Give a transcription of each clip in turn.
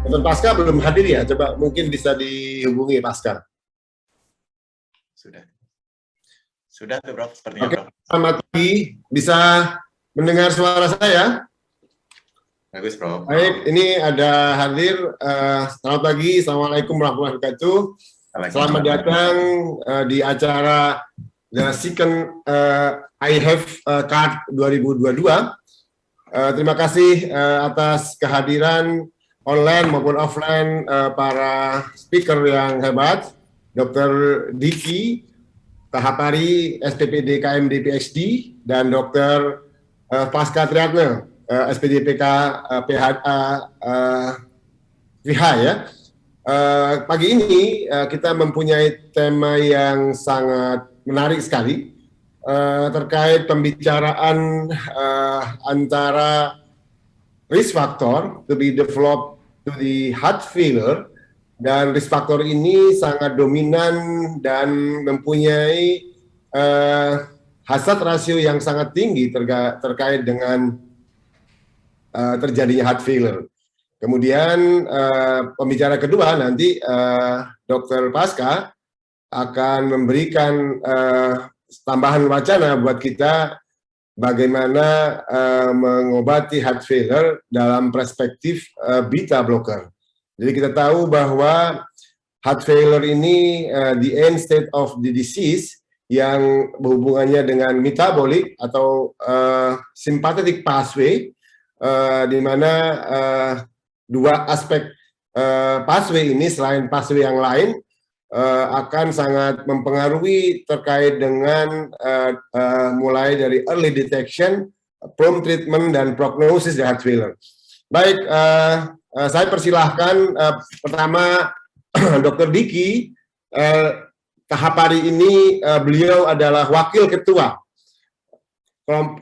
Dr. Pasca belum hadir ya? Coba mungkin bisa dihubungi Pasca. Sudah tuh Prof, sepertinya. Oke, Prof. selamat pagi. Bisa mendengar suara saya? Bagus, Prof. Baik, ini ada hadir. Selamat pagi, Assalamualaikum warahmatullahi wabarakatuh. Selamat datang di acara The Second I Have Card 2022. Terima kasih atas kehadiran online maupun offline para speaker yang hebat, Dr. Diki Tahapari, SPPD KMD PhD, dan Dr. Pasca Triatna, SPD PK PH ya. Pagi ini kita mempunyai tema yang sangat menarik sekali terkait pembicaraan antara risk factor to be developed to the heart failure, dan risk factor ini sangat dominan dan mempunyai hazard ratio yang sangat tinggi terkait dengan terjadinya heart failure. Kemudian pembicara kedua nanti Dr. Pasca akan memberikan tambahan wacana buat kita bagaimana mengobati heart failure dalam perspektif beta blocker. Jadi kita tahu bahwa heart failure ini the end state of the disease yang berhubungannya dengan metabolic atau sympathetic pathway, di mana dua aspek pathway ini selain pathway yang lain akan sangat mempengaruhi terkait dengan mulai dari early detection, prompt treatment, dan prognosis dari heart failure. Baik, saya persilahkan pertama Dr. Diki Tahapari ini, beliau adalah wakil ketua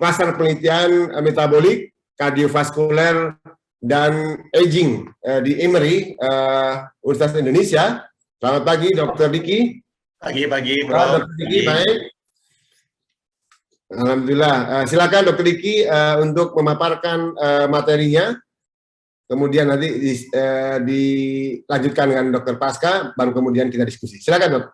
klaster penelitian metabolik, kardiovaskuler, dan aging di Emory Universitas Indonesia. Selamat pagi, Dr. Diki. Pagi, Bro. Dr. Diki, baik. Alhamdulillah. Silakan Dr. Diki untuk memaparkan materinya. Kemudian nanti dilanjutkan dengan Dr. Pasca, baru kemudian kita diskusi. Silakan, Dok.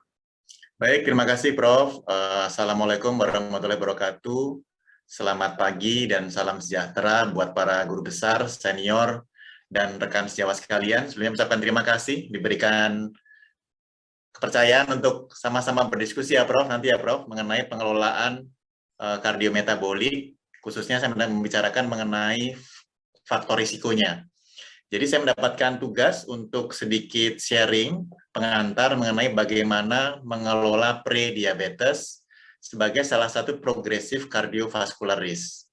Baik, terima kasih, Prof. Assalamualaikum warahmatullahi wabarakatuh. Selamat pagi dan salam sejahtera buat para guru besar, senior, dan rekan sejawat sekalian. Sebelumnya mengucapkan terima kasih diberikan kepercayaan untuk sama-sama berdiskusi ya Prof, nanti ya Prof, mengenai pengelolaan kardiometabolik, khususnya saya membicarakan mengenai faktor risikonya. Jadi saya mendapatkan tugas untuk sedikit sharing pengantar mengenai bagaimana mengelola pre-diabetes sebagai salah satu progressive cardiovascular risk.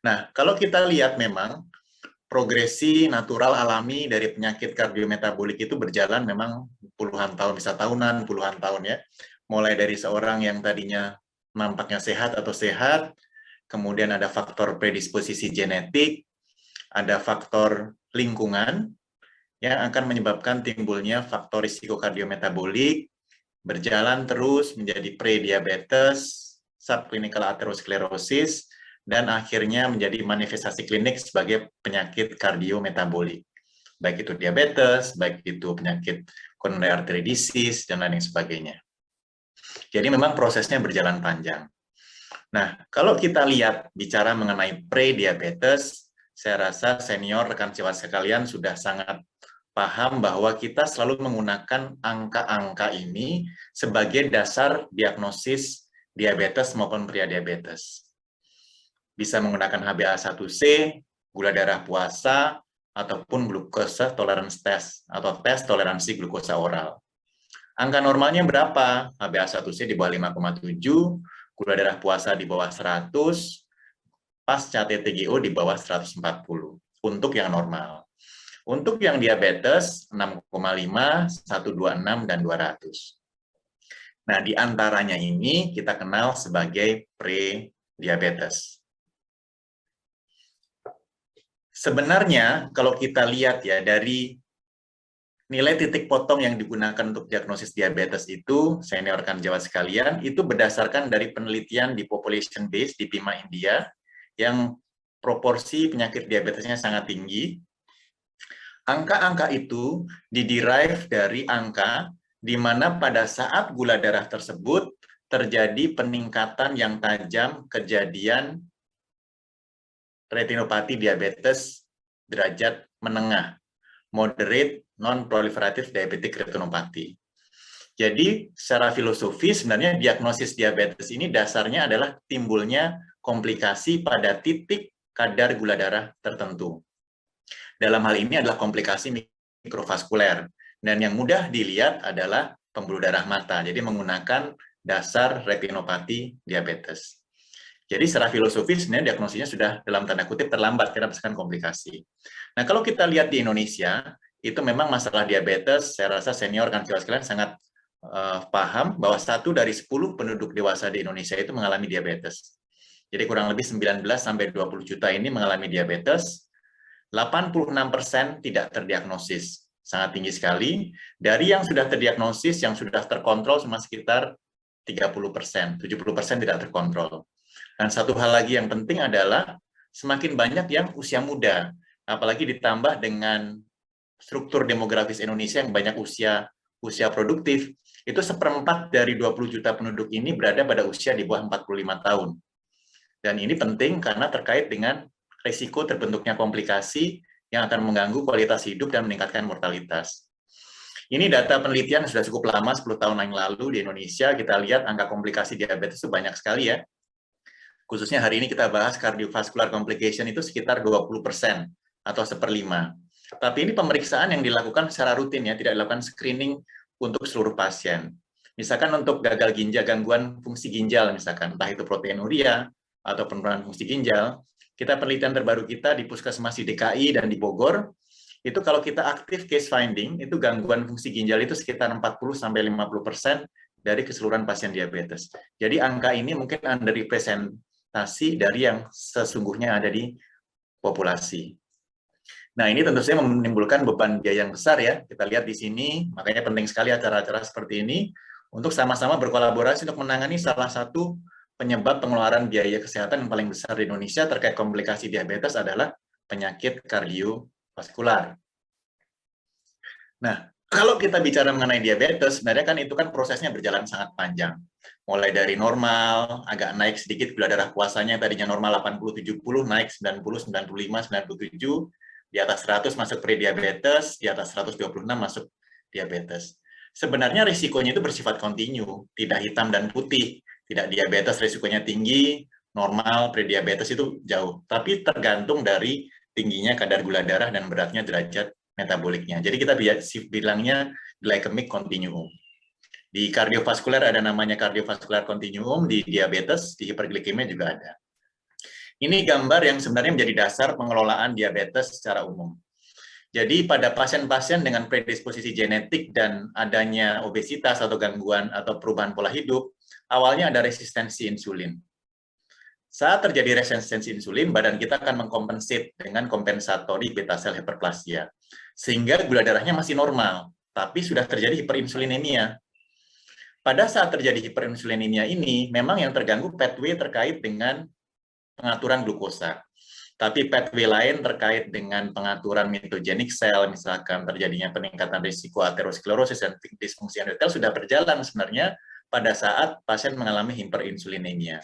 Nah, kalau kita lihat memang progresi natural alami dari penyakit kardiometabolik itu berjalan memang puluhan tahun, bisa tahunan, puluhan tahun ya. Mulai dari seorang yang tadinya nampaknya sehat atau sehat, kemudian ada faktor predisposisi genetik, ada faktor lingkungan yang akan menyebabkan timbulnya faktor risiko kardiometabolik, berjalan terus menjadi pre-diabetes, subclinical atherosclerosis, dan akhirnya menjadi manifestasi klinik sebagai penyakit kardiometabolik. Baik itu diabetes, baik itu penyakit coronary artery disease, dan lain sebagainya. Jadi memang prosesnya berjalan panjang. Nah, kalau kita lihat bicara mengenai pre-diabetes, saya rasa senior rekan sejawat sekalian sudah sangat paham bahwa kita selalu menggunakan angka-angka ini sebagai dasar diagnosis diabetes maupun pre-diabetes. Bisa menggunakan HbA1c, gula darah puasa, ataupun glucose tolerance test, atau tes toleransi glukosa oral. Angka normalnya berapa? HbA1c di bawah 5,7, gula darah puasa di bawah 100, pasca TTGO di bawah 140, untuk yang normal. Untuk yang diabetes, 6,5, 126, dan 200. Nah, di antaranya ini kita kenal sebagai pre-diabetes. Sebenarnya kalau kita lihat ya dari nilai titik potong yang digunakan untuk diagnosis diabetes itu, senior rekan sejawat sekalian, itu berdasarkan dari penelitian di population base di PIMA India yang proporsi penyakit diabetesnya sangat tinggi. Angka-angka itu diderive dari angka di mana pada saat gula darah tersebut terjadi peningkatan yang tajam kejadian retinopati diabetes derajat menengah, moderate non-proliferative diabetic retinopathy. Jadi secara filosofis sebenarnya diagnosis diabetes ini dasarnya adalah timbulnya komplikasi pada titik kadar gula darah tertentu. Dalam hal ini adalah komplikasi mikrovaskuler. Dan yang mudah dilihat adalah pembuluh darah mata. Jadi menggunakan dasar retinopati diabetes. Jadi secara filosofis sebenarnya diagnosisnya sudah dalam tanda kutip terlambat karena berdasarkan komplikasi. Nah kalau kita lihat di Indonesia, itu memang masalah diabetes, saya rasa senior kan sekalian sangat paham bahwa 1 dari 10 penduduk dewasa di Indonesia itu mengalami diabetes. Jadi kurang lebih 19 sampai 20 juta ini mengalami diabetes. 86% tidak terdiagnosis, sangat tinggi sekali. Dari yang sudah terdiagnosis, yang sudah terkontrol cuma sekitar 30%, 70% tidak terkontrol. Dan satu hal lagi yang penting adalah semakin banyak yang usia muda, apalagi ditambah dengan struktur demografis Indonesia yang banyak usia produktif, itu 1/4 dari 20 juta penduduk ini berada pada usia di bawah 45 tahun. Dan ini penting karena terkait dengan risiko terbentuknya komplikasi yang akan mengganggu kualitas hidup dan meningkatkan mortalitas. Ini data penelitian sudah cukup lama, 10 tahun yang lalu di Indonesia, kita lihat angka komplikasi diabetes itu banyak sekali ya. Khususnya hari ini kita bahas cardiovascular complication itu sekitar 20% atau 1/5. Tapi ini pemeriksaan yang dilakukan secara rutin ya, tidak dilakukan screening untuk seluruh pasien. Misalkan untuk gagal ginjal, gangguan fungsi ginjal misalkan, entah itu proteinuria atau penurunan fungsi ginjal, kita penelitian terbaru kita di Puskesmas di DKI dan di Bogor, itu kalau kita aktif case finding, itu gangguan fungsi ginjal itu sekitar 40-50% dari keseluruhan pasien diabetes. Jadi angka ini mungkin underrepresentasi dari yang sesungguhnya ada di populasi. Nah ini tentu saja menimbulkan beban biaya yang besar ya, kita lihat di sini, makanya penting sekali acara-acara seperti ini, untuk sama-sama berkolaborasi untuk menangani salah satu penyebab pengeluaran biaya kesehatan yang paling besar di Indonesia terkait komplikasi diabetes adalah penyakit kardiovaskular. Nah, kalau kita bicara mengenai diabetes, sebenarnya kan itu kan prosesnya berjalan sangat panjang. Mulai dari normal, agak naik sedikit gula darah puasanya, tadinya normal 80-70, naik 90-95-97, di atas 100 masuk prediabetes, di atas 126 masuk diabetes. Sebenarnya risikonya itu bersifat kontinu, tidak hitam dan putih. Tidak diabetes risikonya tinggi, normal, prediabetes itu jauh. Tapi tergantung dari tingginya kadar gula darah dan beratnya derajat metaboliknya. Jadi kita bilangnya glycemic continuum. Di kardiovaskuler ada namanya kardiovaskular continuum, di diabetes, di hiperglikemia juga ada. Ini gambar yang sebenarnya menjadi dasar pengelolaan diabetes secara umum. Jadi pada pasien-pasien dengan predisposisi genetik dan adanya obesitas atau gangguan atau perubahan pola hidup, awalnya ada resistensi insulin. Saat terjadi resistensi insulin, badan kita akan mengkompensate dengan kompensatori beta sel hiperplasia. Sehingga gula darahnya masih normal, tapi sudah terjadi hiperinsulinemia. Pada saat terjadi hiperinsulinemia ini, memang yang terganggu pathway terkait dengan pengaturan glukosa. Tapi pathway lain terkait dengan pengaturan mitogenic cell, misalkan terjadinya peningkatan risiko aterosklerosis dan disfungsi endotel sudah berjalan sebenarnya pada saat pasien mengalami hiperinsulinemia.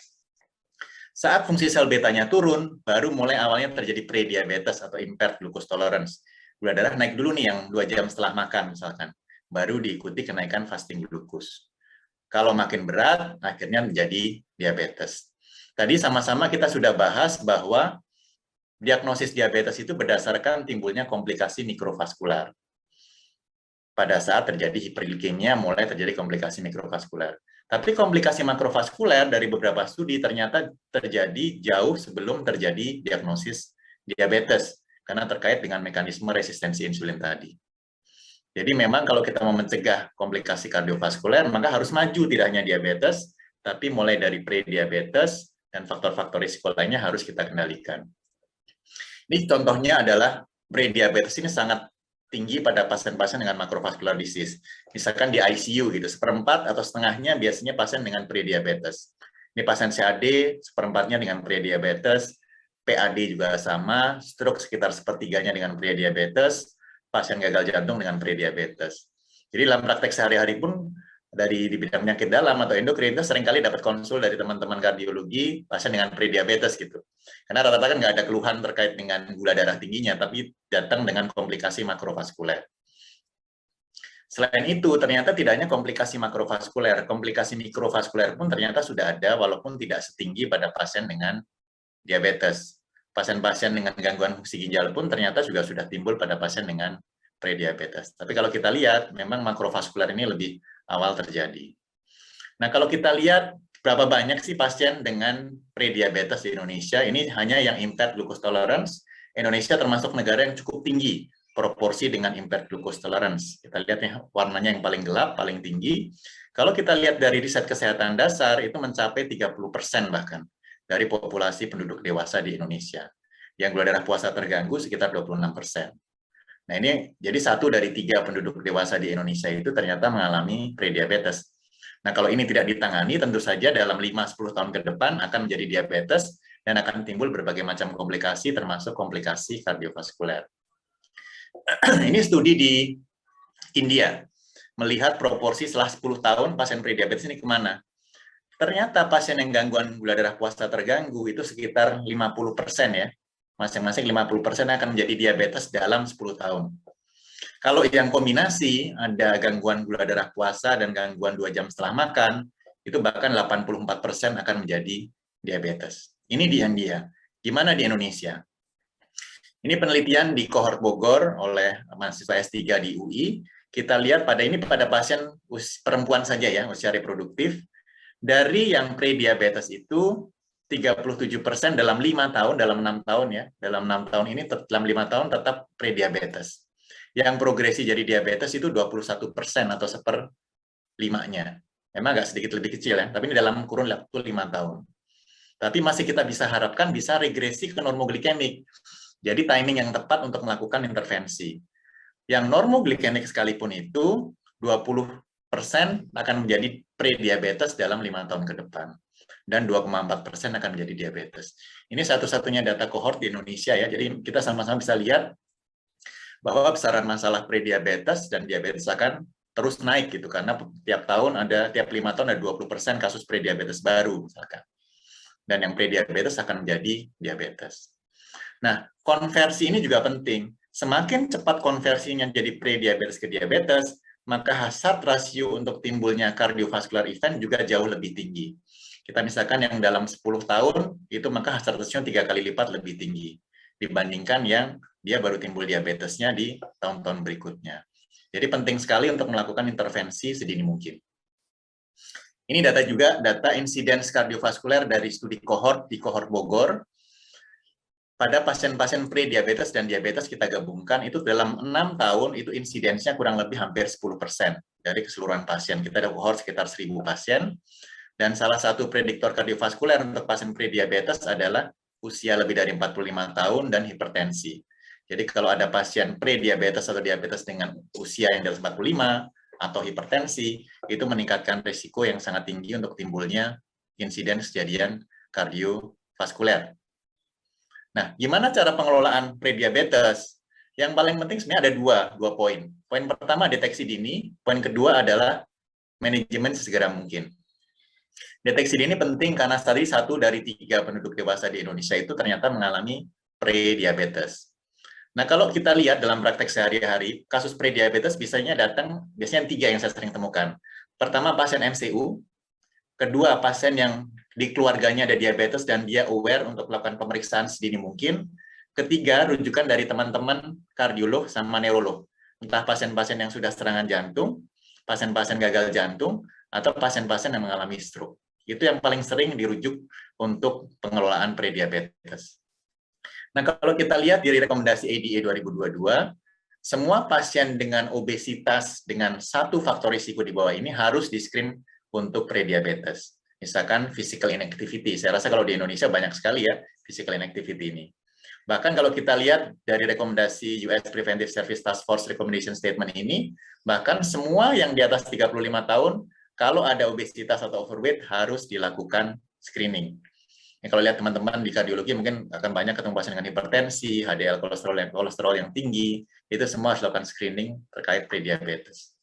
Saat fungsi sel betanya turun, baru mulai awalnya terjadi prediabetes atau impaired glucose tolerance. Gula darah naik dulu nih yang 2 jam setelah makan misalkan, baru diikuti kenaikan fasting glucose. Kalau makin berat, akhirnya menjadi diabetes. Tadi sama-sama kita sudah bahas bahwa diagnosis diabetes itu berdasarkan timbulnya komplikasi mikrovaskular. Pada saat terjadi hiperglikemia, mulai terjadi komplikasi mikrovaskular. Tapi komplikasi makrovaskuler dari beberapa studi ternyata terjadi jauh sebelum terjadi diagnosis diabetes, karena terkait dengan mekanisme resistensi insulin tadi. Jadi memang kalau kita mau mencegah komplikasi kardiovaskuler, maka harus maju tidak hanya diabetes, tapi mulai dari prediabetes dan faktor-faktor risiko lainnya harus kita kendalikan. Ini contohnya adalah prediabetes ini sangat tinggi pada pasien-pasien dengan macrovascular disease. Misalkan di ICU gitu, 1/4 atau setengahnya biasanya pasien dengan prediabetes. Ini pasien CAD, 1/4-nya dengan prediabetes, PAD juga sama, stroke sekitar 1/3-nya dengan prediabetes, pasien gagal jantung dengan prediabetes. Jadi dalam praktek sehari-hari pun di bidang penyakit dalam atau endokrin itu seringkali dapat konsul dari teman-teman kardiologi pasien dengan prediabetes gitu. Karena rata-rata kan nggak ada keluhan terkait dengan gula darah tingginya, tapi datang dengan komplikasi makrovaskuler. Selain itu, ternyata tidak hanya komplikasi makrovaskuler, komplikasi mikrovaskuler pun ternyata sudah ada walaupun tidak setinggi pada pasien dengan diabetes. Pasien-pasien dengan gangguan fungsi ginjal pun ternyata juga sudah timbul pada pasien dengan prediabetes. Tapi kalau kita lihat, memang makrovaskuler ini lebih awal terjadi. Nah, kalau kita lihat berapa banyak sih pasien dengan prediabetes di Indonesia, ini hanya yang impaired glucose tolerance. Indonesia termasuk negara yang cukup tinggi proporsi dengan impaired glucose tolerance. Kita lihat nih, warnanya yang paling gelap, paling tinggi. Kalau kita lihat dari riset kesehatan dasar, itu mencapai 30% bahkan dari populasi penduduk dewasa di Indonesia. Yang gula darah puasa terganggu sekitar 26%. Nah, ini jadi 1 dari 3 penduduk dewasa di Indonesia itu ternyata mengalami prediabetes. Nah, kalau ini tidak ditangani, tentu saja dalam 5-10 tahun ke depan akan menjadi diabetes dan akan timbul berbagai macam komplikasi, termasuk komplikasi kardiovaskuler. Ini studi di India, melihat proporsi setelah 10 tahun pasien prediabetes ini kemana. Ternyata pasien yang gangguan gula darah puasa terganggu itu sekitar 50% ya. Masing-masing 50% akan menjadi diabetes dalam 10 tahun. Kalau yang kombinasi, ada gangguan gula darah puasa dan gangguan 2 jam setelah makan, itu bahkan 84% akan menjadi diabetes. Ini di India. Gimana di Indonesia? Ini penelitian di kohort Bogor oleh mahasiswa S3 di UI. Kita lihat pada pasien perempuan saja ya, usia reproduktif. Dari yang prediabetes itu, 37% dalam 5 tahun, dalam 6 tahun ya, dalam 6 tahun ini, dalam 5 tahun tetap prediabetes. Yang progresi jadi diabetes itu 21% atau 1/5-nya. Memang agak sedikit lebih kecil ya, tapi ini dalam kurun waktu 5 tahun. Tapi masih kita bisa harapkan bisa regresi ke normoglikemik. Jadi timing yang tepat untuk melakukan intervensi. Yang normoglikemik sekalipun itu, 20% akan menjadi prediabetes dalam 5 tahun ke depan. Dan 2,4% akan menjadi diabetes. Ini satu-satunya data kohort di Indonesia ya, jadi kita sama-sama bisa lihat bahwa besaran masalah prediabetes dan diabetes akan terus naik gitu, karena tiap 5 tahun ada 20% kasus prediabetes baru misalkan. Dan yang prediabetes akan menjadi diabetes. Nah, konversi ini juga penting. Semakin cepat konversinya jadi prediabetes ke diabetes, maka hazard rasio untuk timbulnya cardiovascular event juga jauh lebih tinggi. Kita misalkan yang dalam 10 tahun, itu maka hazard ratio 3 kali lipat lebih tinggi dibandingkan yang dia baru timbul diabetesnya di tahun-tahun berikutnya. Jadi penting sekali untuk melakukan intervensi sedini mungkin. Ini data insiden kardiovaskuler dari studi kohort di kohort Bogor. Pada pasien-pasien pre-diabetes dan diabetes kita gabungkan, itu dalam 6 tahun itu insidensinya kurang lebih hampir 10% dari keseluruhan pasien. Kita ada kohort sekitar 1.000 pasien. Dan salah satu prediktor kardiovaskuler untuk pasien prediabetes adalah usia lebih dari 45 tahun dan hipertensi. Jadi kalau ada pasien prediabetes atau diabetes dengan usia yang di atas 45 atau hipertensi, itu meningkatkan risiko yang sangat tinggi untuk timbulnya insiden kejadian kardiovaskuler. Nah, gimana cara pengelolaan prediabetes? Yang paling penting sebenarnya ada dua poin. Poin pertama, deteksi dini. Poin kedua adalah manajemen sesegera mungkin. Deteksi dini penting karena tadi 1 dari 3 penduduk dewasa di Indonesia itu ternyata mengalami prediabetes. Nah, kalau kita lihat dalam praktek sehari-hari, kasus prediabetes biasanya 3 yang saya sering temukan. Pertama, pasien MCU. Kedua, pasien yang di keluarganya ada diabetes dan dia aware untuk melakukan pemeriksaan sedini mungkin. Ketiga, rujukan dari teman-teman kardiolog sama neurolog. Entah pasien-pasien yang sudah serangan jantung, pasien-pasien gagal jantung, atau pasien-pasien yang mengalami stroke. Itu yang paling sering dirujuk untuk pengelolaan prediabetes. Nah, kalau kita lihat dari rekomendasi ADA 2022, semua pasien dengan obesitas dengan 1 faktor risiko di bawah ini harus di-screen untuk prediabetes. Misalkan physical inactivity. Saya rasa kalau di Indonesia banyak sekali ya physical inactivity ini. Bahkan kalau kita lihat dari rekomendasi US Preventive Service Task Force Recommendation Statement ini, bahkan semua yang di atas 35 tahun, kalau ada obesitas atau overweight harus dilakukan screening. Ya, kalau lihat teman-teman di kardiologi mungkin akan banyak ketemu pasien dengan hipertensi, HDL kolesterol yang tinggi, itu semua harus dilakukan screening terkait prediabetes.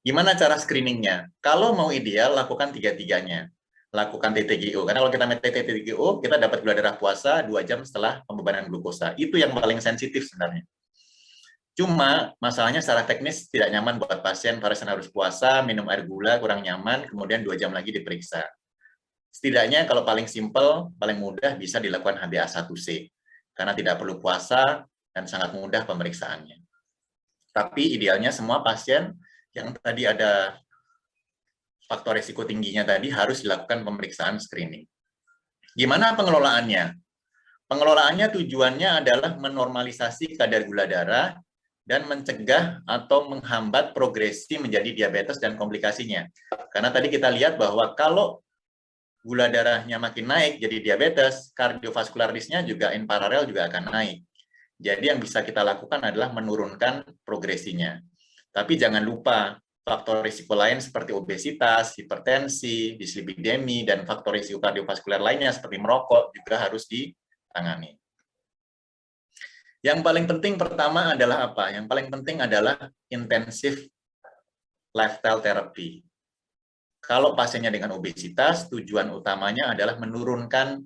Gimana cara screeningnya? Kalau mau ideal, lakukan tiga-tiganya. Lakukan TTGO, karena kalau kita TTGO, kita dapat gula darah puasa 2 jam setelah pembebanan glukosa. Itu yang paling sensitif sebenarnya. Cuma masalahnya secara teknis tidak nyaman buat pasien harus puasa, minum air gula, kurang nyaman, kemudian 2 jam lagi diperiksa. Setidaknya kalau paling simpel, paling mudah bisa dilakukan HbA1c, karena tidak perlu puasa dan sangat mudah pemeriksaannya. Tapi idealnya semua pasien yang tadi ada faktor risiko tingginya tadi harus dilakukan pemeriksaan screening. Gimana pengelolaannya? Pengelolaannya tujuannya adalah menormalisasi kadar gula darah dan mencegah atau menghambat progresi menjadi diabetes dan komplikasinya. Karena tadi kita lihat bahwa kalau gula darahnya makin naik jadi diabetes, kardiovaskular risk-nya juga in paralel juga akan naik. Jadi yang bisa kita lakukan adalah menurunkan progresinya. Tapi jangan lupa faktor risiko lain seperti obesitas, hipertensi, dislipidemi, dan faktor risiko kardiovaskular lainnya seperti merokok juga harus ditangani. Yang paling penting pertama adalah apa? Yang paling penting adalah intensif lifestyle therapy. Kalau pasiennya dengan obesitas, tujuan utamanya adalah menurunkan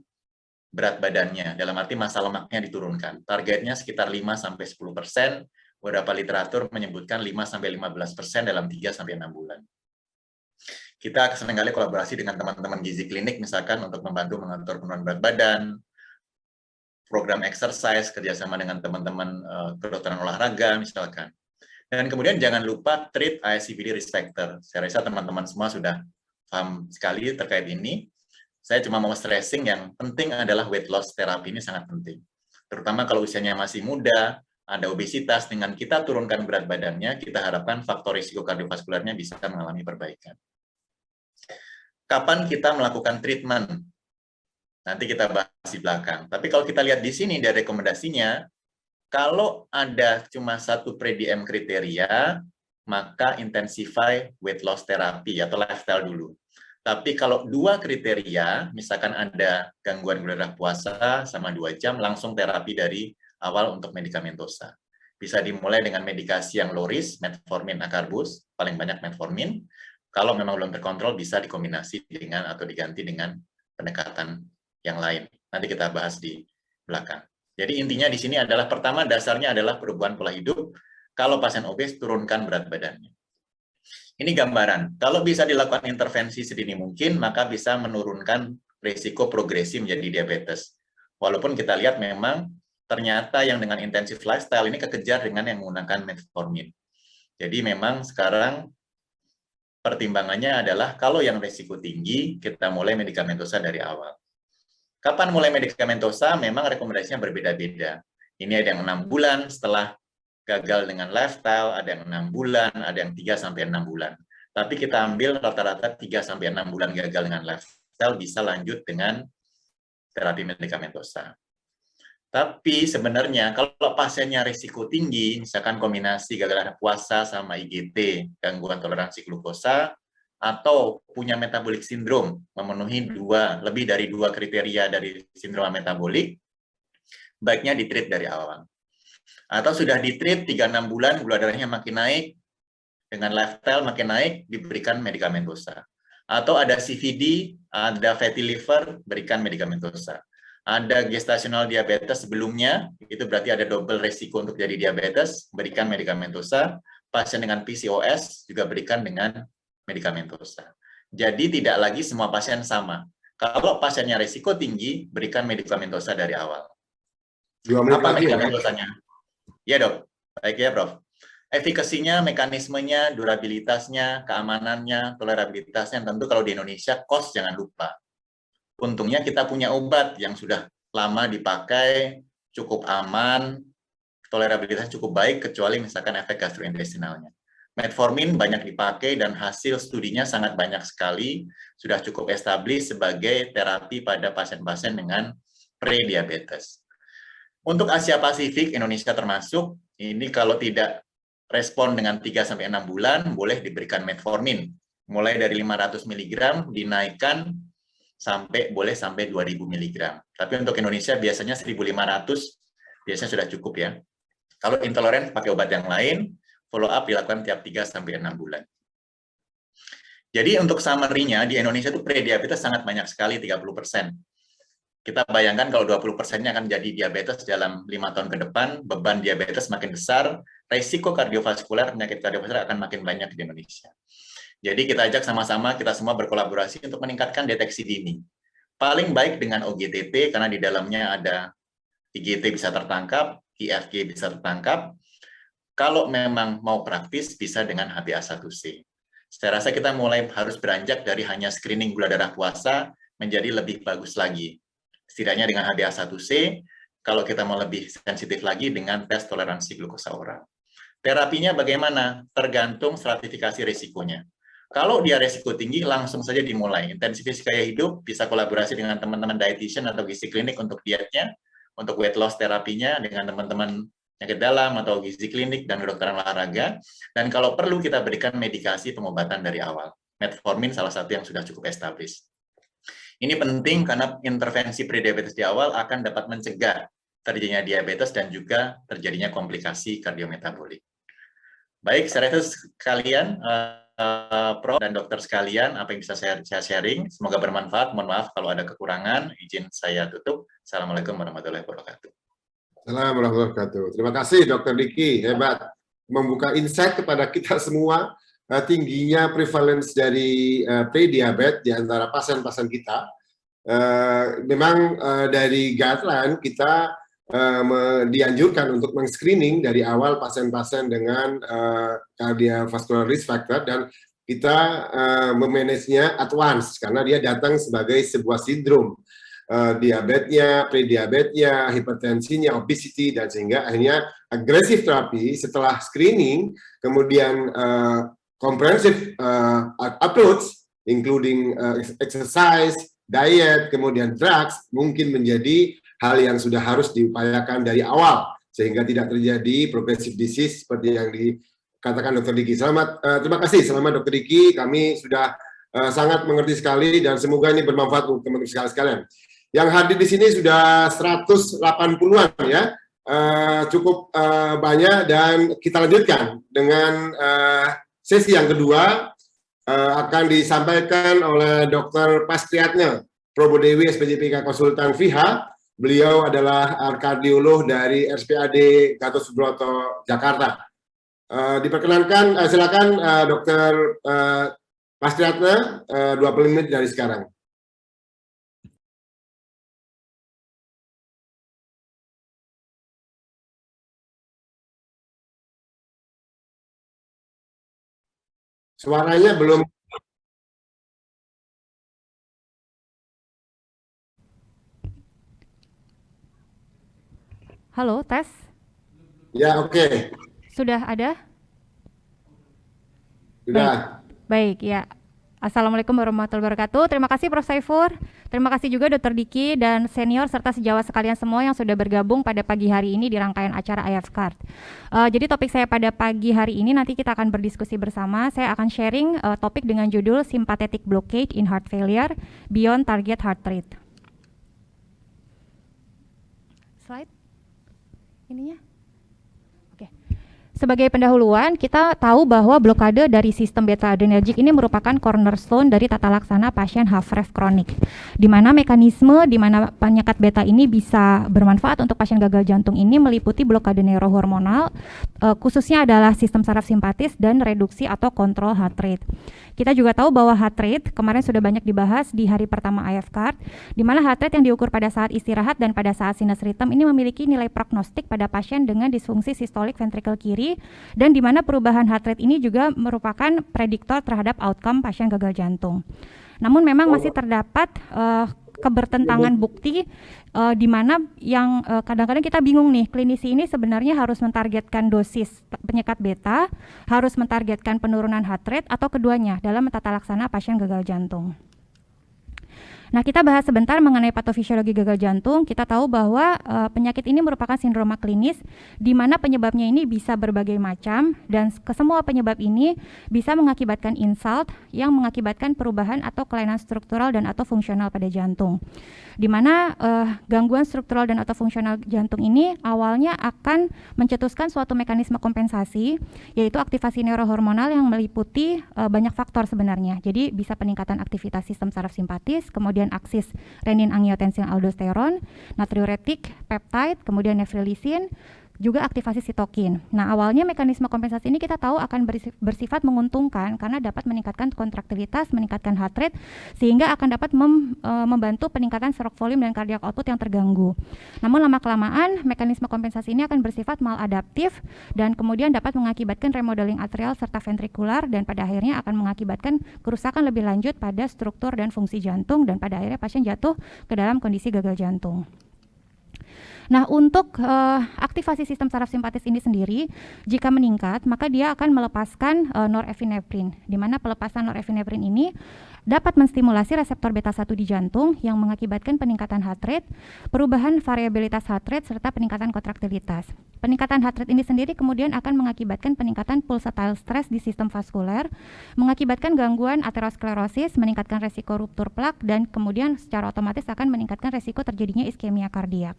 berat badannya, dalam arti massa lemaknya diturunkan. Targetnya sekitar 5-10%, beberapa literatur menyebutkan 5-15% dalam 3-6 bulan. Kita seringkali kolaborasi dengan teman-teman gizi klinik, misalkan untuk membantu mengatur penurunan berat badan, program exercise, kerjasama dengan teman-teman kedokteran olahraga, misalkan. Dan kemudian jangan lupa treat ASCVD risk factor. Saya rasa teman-teman semua sudah paham sekali terkait ini. Saya cuma mau stressing yang penting adalah weight loss terapi ini sangat penting. Terutama kalau usianya masih muda, ada obesitas, dengan kita turunkan berat badannya, kita harapkan faktor risiko kardiovaskularnya bisa mengalami perbaikan. Kapan kita melakukan treatment? Nanti kita bahas di belakang. Tapi kalau kita lihat di sini dari rekomendasinya, kalau ada cuma satu pre-DM kriteria, maka intensify weight loss therapy atau lifestyle dulu. Tapi kalau 2 kriteria, misalkan ada gangguan gula darah puasa sama 2 jam, langsung terapi dari awal untuk medikamentosa. Bisa dimulai dengan medikasi yang low risk, metformin, akarbus, paling banyak metformin. Kalau memang belum terkontrol, bisa dikombinasi dengan atau diganti dengan pendekatan yang lain. Nanti kita bahas di belakang. Jadi intinya di sini adalah pertama dasarnya adalah perubahan pola hidup. Kalau pasien obes, turunkan berat badannya. Ini gambaran. Kalau bisa dilakukan intervensi sedini mungkin, maka bisa menurunkan risiko progresi menjadi diabetes. Walaupun kita lihat memang ternyata yang dengan intensif lifestyle ini kekejar dengan yang menggunakan metformin. Jadi memang sekarang pertimbangannya adalah kalau yang risiko tinggi, kita mulai medikamentosa dari awal. Kapan mulai medikamentosa? Memang rekomendasinya berbeda-beda. Ini ada yang 6 bulan setelah gagal dengan lifestyle, ada yang 6 bulan, ada yang 3-6 bulan. Tapi kita ambil rata-rata 3-6 bulan gagal dengan lifestyle, bisa lanjut dengan terapi medikamentosa. Tapi sebenarnya kalau pasiennya risiko tinggi, misalkan kombinasi gagal darah puasa sama IGT, gangguan toleransi glukosa, atau punya metabolic syndrome, memenuhi lebih dari 2 kriteria dari sindrom metabolik, baiknya ditreat dari awal. Atau sudah ditreat 3-6 bulan, gula darahnya makin naik, dengan lifestyle makin naik, diberikan medikamentosa. Atau ada CVD, ada fatty liver, berikan medikamentosa. Ada gestasional diabetes sebelumnya, itu berarti ada double resiko untuk jadi diabetes, berikan medikamentosa. Pasien dengan PCOS juga berikan dengan medikamentosa. Jadi tidak lagi semua pasien sama. Kalau pasiennya risiko tinggi, berikan medikamentosa dari awal. Apa medikamentosanya? Ya dok, baik ya Prof. Efikasinya, mekanismenya, durabilitasnya, keamanannya, tolerabilitasnya, tentu kalau di Indonesia, cost jangan lupa. Untungnya kita punya obat yang sudah lama dipakai, cukup aman, tolerabilitasnya cukup baik, kecuali misalkan efek gastrointestinalnya. Metformin banyak dipakai dan hasil studinya sangat banyak sekali, sudah cukup established sebagai terapi pada pasien-pasien dengan pre-diabetes. Untuk Asia Pasifik, Indonesia termasuk, ini kalau tidak respon dengan 3-6 bulan, boleh diberikan metformin. Mulai dari 500 mg, dinaikkan boleh sampai 2.000 mg. Tapi untuk Indonesia biasanya 1.500 biasanya sudah cukup ya. Kalau intoleran pakai obat yang lain, follow up dilakukan tiap 3 sampai 6 bulan. Jadi untuk summary-nya di Indonesia itu prediabetes sangat banyak sekali, 30%. Kita bayangkan kalau 20%-nya akan jadi diabetes dalam 5 tahun ke depan, beban diabetes makin besar, risiko kardiovaskular, penyakit kardiovaskular akan makin banyak di Indonesia. Jadi kita ajak sama-sama, kita semua berkolaborasi untuk meningkatkan deteksi dini. Paling baik dengan OGTT, karena di dalamnya ada IGT bisa tertangkap, IFG bisa tertangkap. Kalau memang mau praktis, bisa dengan HbA1c. Saya rasa kita mulai harus beranjak dari hanya screening gula darah puasa menjadi lebih bagus lagi. Setidaknya dengan HbA1c, kalau kita mau lebih sensitif lagi dengan tes toleransi glukosa oral. Terapinya bagaimana? Tergantung stratifikasi risikonya. Kalau dia risiko tinggi, langsung saja dimulai. Intensifikasi gaya hidup, bisa kolaborasi dengan teman-teman dietitian atau gizi klinik untuk dietnya, untuk weight loss terapinya dengan teman-teman penyakit dalam atau gizi klinik dan kedokteran olahraga. Dan kalau perlu kita berikan medikasi pengobatan dari awal. Metformin salah satu yang sudah cukup established. Ini penting karena intervensi prediabetes di awal akan dapat mencegah terjadinya diabetes dan juga terjadinya komplikasi kardiometabolik. Baik, saya rasa sekalian, Prof dan dokter sekalian, apa yang bisa saya sharing, semoga bermanfaat. Mohon maaf kalau ada kekurangan, izin saya tutup. Assalamualaikum warahmatullahi wabarakatuh. Assalamualaikum warahmatullahi wabarakatuh. Terima kasih Dr. Diki, hebat. Membuka insight kepada kita semua, tingginya prevalence dari pre-diabetes di antara pasien-pasien kita. Memang dari guideline kita dianjurkan untuk men-screening dari awal pasien-pasien dengan cardiovascular risk factor, dan kita memanage-nya at once karena dia datang sebagai sebuah sindrom. Diabetesnya, prediabetesnya, hipertensinya, obesity, dan sehingga akhirnya agresif terapi setelah screening, kemudian comprehensive approach, including exercise, diet, kemudian drugs, mungkin menjadi hal yang sudah harus diupayakan dari awal, sehingga tidak terjadi progressive disease seperti yang dikatakan Dr. Diki. Terima kasih, selamat Dr. Diki, kami sudah sangat mengerti sekali, dan semoga ini bermanfaat untuk teman-teman sekalian. Yang hadir di sini sudah 180-an ya, cukup banyak, dan kita lanjutkan dengan sesi yang kedua, akan disampaikan oleh Dr. Pastriatna Probodewi, SPJPK Konsultan FIHA. Beliau adalah kardiolog dari RSPAD Gatot Subroto, Jakarta. Diperkenankan, silakan Dr. Pastriatna, 20 menit dari sekarang. Suaranya belum. Halo, tes. Ya, oke. Sudah ada? Sudah. Baik, ya. Assalamualaikum warahmatullahi wabarakatuh. Terima kasih Prof. Saifur. Terima kasih juga Dr. Diki dan senior serta sejawat sekalian semua yang sudah bergabung pada pagi hari ini di rangkaian acara IF Card. Jadi topik saya pada pagi hari ini nanti kita akan berdiskusi bersama. Saya akan sharing topik dengan judul Sympathetic Blockade in Heart Failure Beyond Target Heart Rate. Slide ininya. Sebagai pendahuluan, kita tahu bahwa blokade dari sistem beta adrenergic ini merupakan cornerstone dari tata laksana pasien HFrEF kronik, di mana mekanisme di mana penyakit beta ini bisa bermanfaat untuk pasien gagal jantung ini meliputi blokade neurohormonal, khususnya adalah sistem saraf simpatis dan reduksi atau kontrol heart rate. Kita juga tahu bahwa heart rate kemarin sudah banyak dibahas di hari pertama IF Card, di mana heart rate yang diukur pada saat istirahat dan pada saat sinus rhythm ini memiliki nilai prognostik pada pasien dengan disfungsi sistolik ventrikel kiri, dan di mana perubahan heart rate ini juga merupakan prediktor terhadap outcome pasien gagal jantung. Namun memang masih terdapat kebertentangan bukti di mana yang kadang-kadang kita bingung nih, klinisi ini sebenarnya harus mentargetkan dosis penyekat beta, harus mentargetkan penurunan heart rate, atau keduanya dalam tata laksana pasien gagal jantung. Nah, kita bahas sebentar mengenai patofisiologi gagal jantung. Kita tahu bahwa penyakit ini merupakan sindroma klinis di mana penyebabnya ini bisa berbagai macam dan kesemua penyebab ini bisa mengakibatkan insult yang mengakibatkan perubahan atau kelainan struktural dan atau fungsional pada jantung. Di mana gangguan struktural dan atau fungsional jantung ini awalnya akan mencetuskan suatu mekanisme kompensasi, yaitu aktivasi neurohormonal yang meliputi banyak faktor sebenarnya. Jadi bisa peningkatan aktivitas sistem saraf simpatis, kemudian aksis renin, angiotensin, aldosteron, natriuretik, peptide, kemudian nephrilicin, juga aktivasi sitokin. Nah, awalnya mekanisme kompensasi ini kita tahu akan bersifat menguntungkan karena dapat meningkatkan kontraktilitas, meningkatkan heart rate, sehingga akan dapat membantu peningkatan stroke volume dan cardiac output yang terganggu. Namun lama-kelamaan mekanisme kompensasi ini akan bersifat maladaptif dan kemudian dapat mengakibatkan remodeling atrial serta ventrikular dan pada akhirnya akan mengakibatkan kerusakan lebih lanjut pada struktur dan fungsi jantung dan pada akhirnya pasien jatuh ke dalam kondisi gagal jantung. Nah, untuk aktivasi sistem saraf simpatis ini sendiri, jika meningkat, maka dia akan melepaskan norepinefrin, di mana pelepasan norepinefrin ini dapat menstimulasi reseptor beta 1 di jantung yang mengakibatkan peningkatan heart rate, perubahan variabilitas heart rate, serta peningkatan kontraktilitas. Peningkatan heart rate ini sendiri kemudian akan mengakibatkan peningkatan pulsatile stress di sistem vaskuler, mengakibatkan gangguan aterosklerosis, meningkatkan resiko ruptur plak, dan kemudian secara otomatis akan meningkatkan resiko terjadinya iskemia kardiak.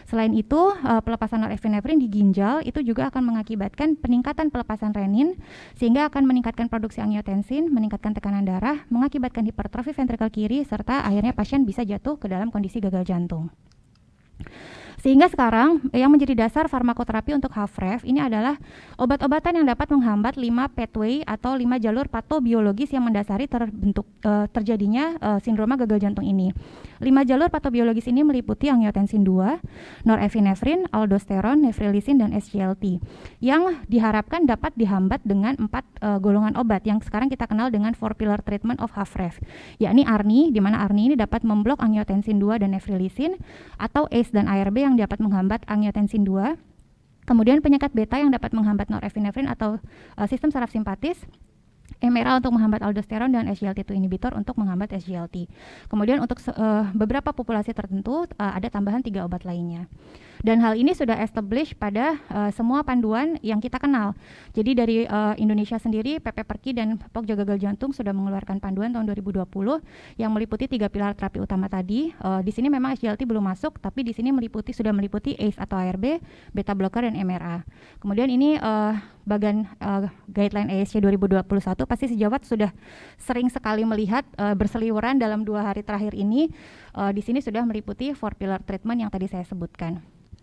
Selain itu, pelepasan norepinefrin di ginjal itu juga akan mengakibatkan peningkatan pelepasan renin, sehingga akan meningkatkan produksi angiotensin, meningkatkan tekanan darah, mengakibatkan hipertrofi ventrikel kiri, serta akhirnya pasien bisa jatuh ke dalam kondisi gagal jantung. Sehingga sekarang yang menjadi dasar farmakoterapi untuk HFrEF ini adalah obat-obatan yang dapat menghambat 5 pathway atau 5 jalur patobiologis yang mendasari terjadinya sindroma gagal jantung ini. 5 jalur patobiologis ini meliputi angiotensin 2, norepinefrin, aldosteron, nephrilicin, dan SGLT yang diharapkan dapat dihambat dengan 4 golongan obat yang sekarang kita kenal dengan 4 pillar treatment of HFrEF, yakni ARNI, di mana ARNI ini dapat memblok angiotensin 2 dan nephrilicin, atau ACE dan ARB yang dapat menghambat angiotensin 2, kemudian penyekat beta yang dapat menghambat norepinefrin atau sistem saraf simpatis, MRA untuk menghambat aldosteron, dan SGLT2 inhibitor untuk menghambat SGLT. Kemudian untuk beberapa populasi tertentu ada tambahan 3 obat lainnya. Dan hal ini sudah established pada semua panduan yang kita kenal. Jadi dari Indonesia sendiri, PP Perki dan Pokja Gagal Jantung sudah mengeluarkan panduan tahun 2020 yang meliputi 3 pilar terapi utama tadi. Di sini memang SGLT belum masuk, tapi di sini sudah meliputi ACE atau ARB, beta blocker, dan MRA. Kemudian ini bagian guideline ASC 2021 pasti sejawat sudah sering sekali melihat berseliweran dalam 2 hari terakhir ini. Di sini sudah meliputi 4 pillar treatment yang tadi saya sebutkan.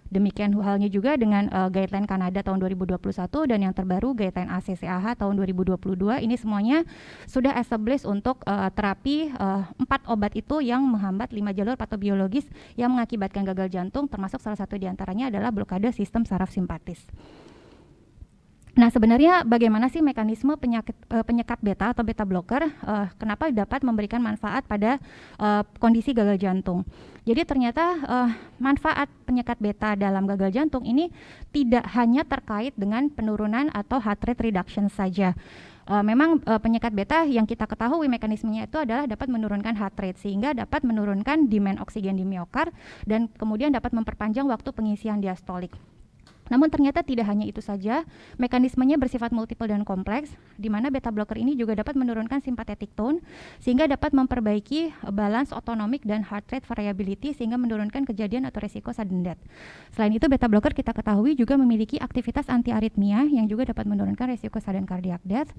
Demikian halnya juga dengan guideline Kanada tahun 2021 dan yang terbaru guideline ACCAH tahun 2022. Ini semuanya sudah established untuk terapi 4 obat itu yang menghambat 5 jalur patobiologis yang mengakibatkan gagal jantung, termasuk salah satu diantaranya adalah blokade sistem saraf simpatis. Nah, sebenarnya bagaimana sih mekanisme penyekat beta atau beta blocker, kenapa dapat memberikan manfaat pada kondisi gagal jantung? Jadi ternyata manfaat penyekat beta dalam gagal jantung ini tidak hanya terkait dengan penurunan atau heart rate reduction saja. Memang penyekat beta yang kita ketahui mekanismenya itu adalah dapat menurunkan heart rate sehingga dapat menurunkan demand oksigen di miokard dan kemudian dapat memperpanjang waktu pengisian diastolik. Namun ternyata tidak hanya itu saja, mekanismenya bersifat multiple dan kompleks, di mana beta blocker ini juga dapat menurunkan sympathetic tone, sehingga dapat memperbaiki balance autonomic dan heart rate variability, sehingga menurunkan kejadian atau risiko sudden death. Selain itu, beta blocker kita ketahui juga memiliki aktivitas anti-aritmia yang juga dapat menurunkan risiko sudden cardiac death.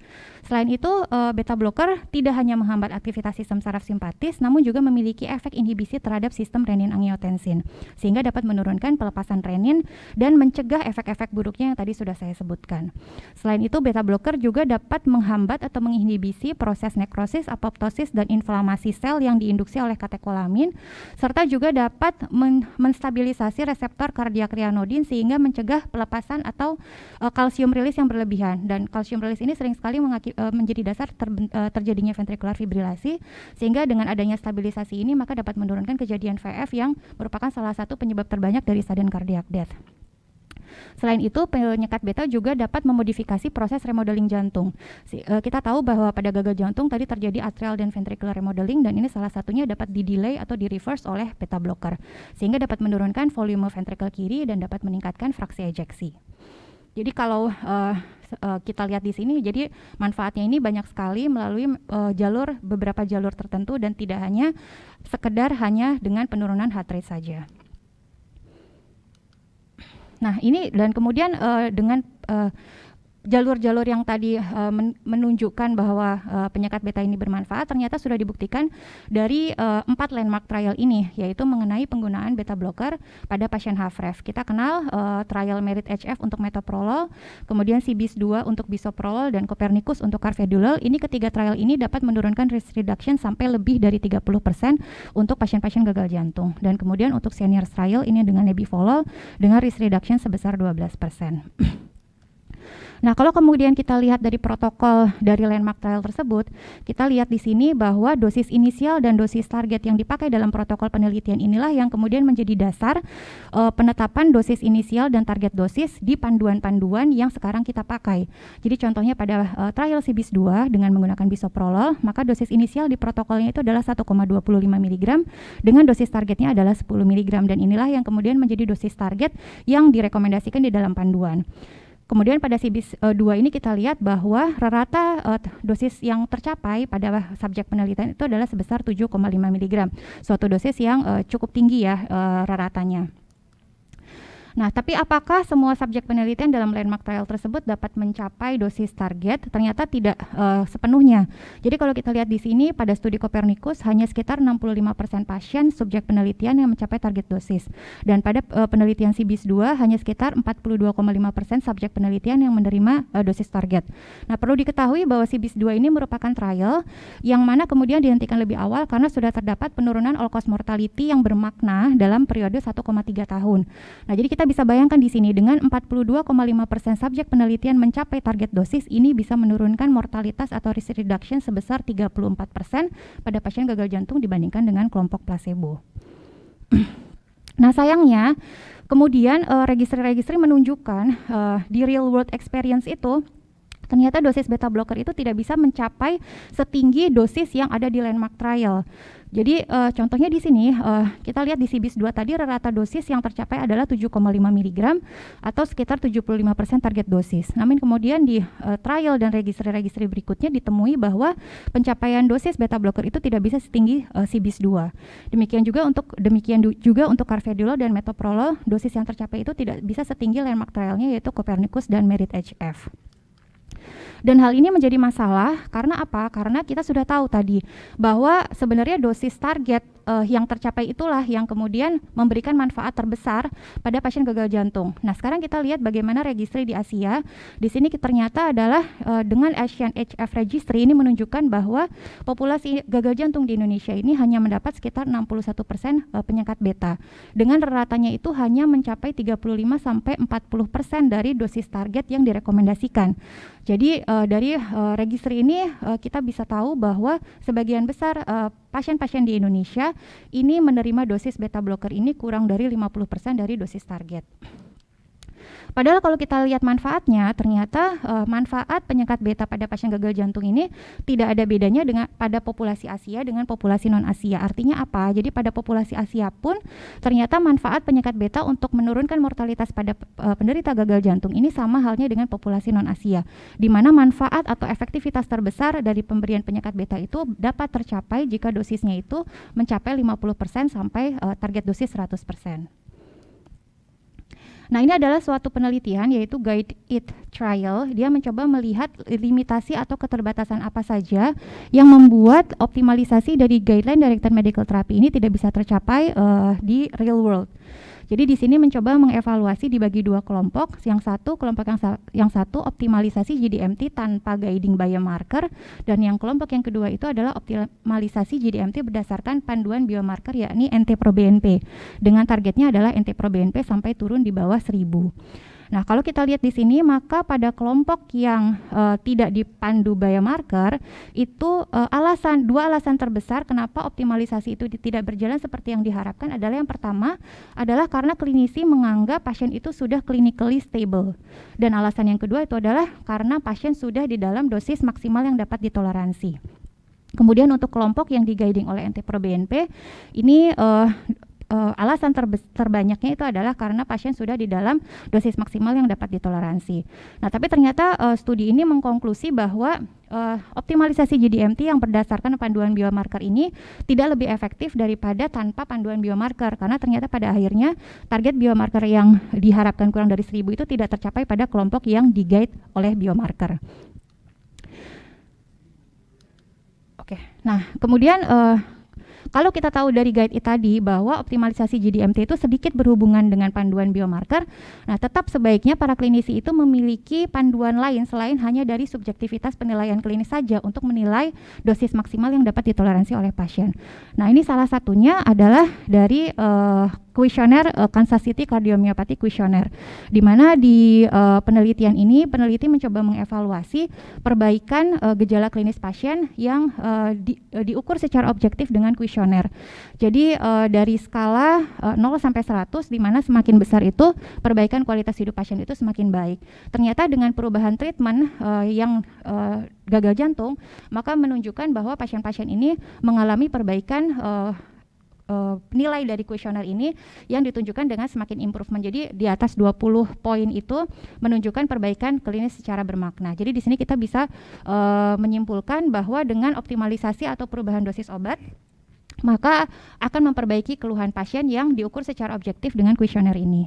Selain itu, beta blocker tidak hanya menghambat aktivitas sistem saraf simpatis, namun juga memiliki efek inhibisi terhadap sistem renin-angiotensin, sehingga dapat menurunkan pelepasan renin dan mencegah efek-efek buruknya yang tadi sudah saya sebutkan. Selain itu, beta blocker juga dapat menghambat atau menginhibisi proses nekrosis, apoptosis, dan inflamasi sel yang diinduksi oleh katekolamin, serta juga dapat menstabilisasi reseptor kardiak ryanodin sehingga mencegah pelepasan atau kalsium rilis yang berlebihan. Dan kalsium rilis ini sering sekali menjadi dasar terjadinya ventricular fibrilasi, sehingga dengan adanya stabilisasi ini maka dapat menurunkan kejadian VF yang merupakan salah satu penyebab terbanyak dari sudden cardiac death. Selain itu, penyekat beta juga dapat memodifikasi proses remodeling jantung. Kita tahu bahwa pada gagal jantung tadi terjadi atrial dan ventricular remodeling, dan ini salah satunya dapat di-delay atau di-reverse oleh beta blocker, sehingga dapat menurunkan volume ventricle kiri dan dapat meningkatkan fraksi ejeksi. Jadi kalau kita lihat di sini, jadi manfaatnya ini banyak sekali melalui beberapa jalur tertentu dan tidak hanya sekedar hanya dengan penurunan heart rate saja. Nah ini dan kemudian dengan jalur-jalur yang tadi menunjukkan bahwa penyekat beta ini bermanfaat, ternyata sudah dibuktikan dari 4 landmark trial ini, yaitu mengenai penggunaan beta blocker pada pasien HFrEF. Kita kenal trial MERIT-HF untuk metoprolol, kemudian CBIS-2 untuk bisoprolol, dan Copernicus untuk carvedilol. Ini ketiga trial ini dapat menurunkan risk reduction sampai lebih dari 30% untuk pasien-pasien gagal jantung. Dan kemudian untuk senior trial ini dengan nebivolol dengan risk reduction sebesar 12%. Nah, kalau kemudian kita lihat dari protokol dari landmark trial tersebut, kita lihat di sini bahwa dosis inisial dan dosis target yang dipakai dalam protokol penelitian inilah yang kemudian menjadi dasar penetapan dosis inisial dan target dosis di panduan-panduan yang sekarang kita pakai. Jadi contohnya pada trial CBIS-2 dengan menggunakan bisoprolol, maka dosis inisial di protokolnya itu adalah 1,25 mg dengan dosis targetnya adalah 10 mg, dan inilah yang kemudian menjadi dosis target yang direkomendasikan di dalam panduan. Kemudian pada CBIS-2 ini kita lihat bahwa rata dosis yang tercapai pada subjek penelitian itu adalah sebesar 7,5 mg. Suatu dosis yang cukup tinggi ya raratanya. Nah, tapi apakah semua subjek penelitian dalam landmark trial tersebut dapat mencapai dosis target? Ternyata tidak sepenuhnya. Jadi kalau kita lihat di sini pada studi Copernicus hanya sekitar 65% pasien subjek penelitian yang mencapai target dosis. Dan pada penelitian CBIS-2 hanya sekitar 42,5% subjek penelitian yang menerima dosis target. Nah, perlu diketahui bahwa CBIS-2 ini merupakan trial yang mana kemudian dihentikan lebih awal karena sudah terdapat penurunan all-cause mortality yang bermakna dalam periode 1,3 tahun. Nah, jadi kita bisa bayangkan di sini dengan 42,5% subjek penelitian mencapai target dosis, ini bisa menurunkan mortalitas atau risk reduction sebesar 34% pada pasien gagal jantung dibandingkan dengan kelompok placebo. Nah, sayangnya kemudian registry-registry menunjukkan di real world experience itu ternyata dosis beta blocker itu tidak bisa mencapai setinggi dosis yang ada di landmark trial. Jadi contohnya di sini kita lihat di CBIS-2 tadi rata dosis yang tercapai adalah 7,5 mg atau sekitar 75% target dosis. Namun kemudian di trial dan registry berikutnya ditemui bahwa pencapaian dosis beta blocker itu tidak bisa setinggi CBIS-2. Demikian juga untuk carvedilol dan metoprolol, dosis yang tercapai itu tidak bisa setinggi landmark trialnya yaitu Copernicus dan MERIT-HF. Dan hal ini menjadi masalah karena apa? Karena kita sudah tahu tadi bahwa sebenarnya dosis target yang tercapai itulah yang kemudian memberikan manfaat terbesar pada pasien gagal jantung. Nah, sekarang kita lihat bagaimana registry di Asia. Di sini ternyata adalah dengan Asian HF Registry ini menunjukkan bahwa populasi gagal jantung di Indonesia ini hanya mendapat sekitar 61% penyekat beta. Dengan ratanya itu hanya mencapai 35-40% dari dosis target yang direkomendasikan. Jadi dari registry ini kita bisa tahu bahwa sebagian besar pasien-pasien di Indonesia ini menerima dosis beta blocker ini kurang dari 50% dari dosis target. Padahal kalau kita lihat manfaatnya, ternyata manfaat penyekat beta pada pasien gagal jantung ini tidak ada bedanya dengan pada populasi Asia dengan populasi non-Asia. Artinya apa? Jadi pada populasi Asia pun ternyata manfaat penyekat beta untuk menurunkan mortalitas pada penderita gagal jantung ini sama halnya dengan populasi non-Asia, di mana manfaat atau efektivitas terbesar dari pemberian penyekat beta itu dapat tercapai jika dosisnya itu mencapai 50% sampai target dosis 100%. Nah, ini adalah suatu penelitian yaitu Guide It Trial. Dia mencoba melihat limitasi atau keterbatasan apa saja yang membuat optimalisasi dari guideline directed medical therapy ini tidak bisa tercapai di real world. Jadi di sini mencoba mengevaluasi dibagi dua kelompok. Kelompok yang satu optimalisasi GDMT tanpa guiding biomarker, dan yang kelompok yang kedua itu adalah optimalisasi GDMT berdasarkan panduan biomarker yakni NT-proBNP dengan targetnya adalah NT-proBNP sampai turun di bawah 1000. Nah, kalau kita lihat di sini, maka pada kelompok yang tidak dipandu biomarker itu dua alasan terbesar kenapa optimalisasi itu tidak berjalan seperti yang diharapkan adalah yang pertama adalah karena klinisi menganggap pasien itu sudah clinically stable, dan alasan yang kedua itu adalah karena pasien sudah di dalam dosis maksimal yang dapat ditoleransi. Kemudian untuk kelompok yang di-guiding oleh NT-proBNP ini alasan terbanyaknya itu adalah karena pasien sudah di dalam dosis maksimal yang dapat ditoleransi. Nah, tapi ternyata studi ini mengkonklusi bahwa optimalisasi GDMT yang berdasarkan panduan biomarker ini tidak lebih efektif daripada tanpa panduan biomarker, karena ternyata pada akhirnya target biomarker yang diharapkan kurang dari 1000 itu tidak tercapai pada kelompok yang di-guide oleh biomarker. Oke, nah kemudian kalau kita tahu dari guide tadi bahwa optimalisasi GDMT itu sedikit berhubungan dengan panduan biomarker, nah tetap sebaiknya para klinisi itu memiliki panduan lain selain hanya dari subjektivitas penilaian klinis saja untuk menilai dosis maksimal yang dapat ditoleransi oleh pasien. Nah, ini salah satunya adalah dari kuesioner Kansas City Cardiomyopathy Questionnaire, di mana di penelitian ini peneliti mencoba mengevaluasi perbaikan gejala klinis pasien yang diukur secara objektif dengan kuesioner. Jadi dari skala 0 sampai 100, di mana semakin besar itu perbaikan kualitas hidup pasien itu semakin baik. Ternyata dengan perubahan treatment yang gagal jantung, maka menunjukkan bahwa pasien-pasien ini mengalami perbaikan nilai dari kuesioner ini yang ditunjukkan dengan semakin improvement. Jadi di atas 20 poin itu menunjukkan perbaikan klinis secara bermakna. Jadi di sini kita bisa menyimpulkan bahwa dengan optimalisasi atau perubahan dosis obat, maka akan memperbaiki keluhan pasien yang diukur secara objektif dengan kuesioner ini.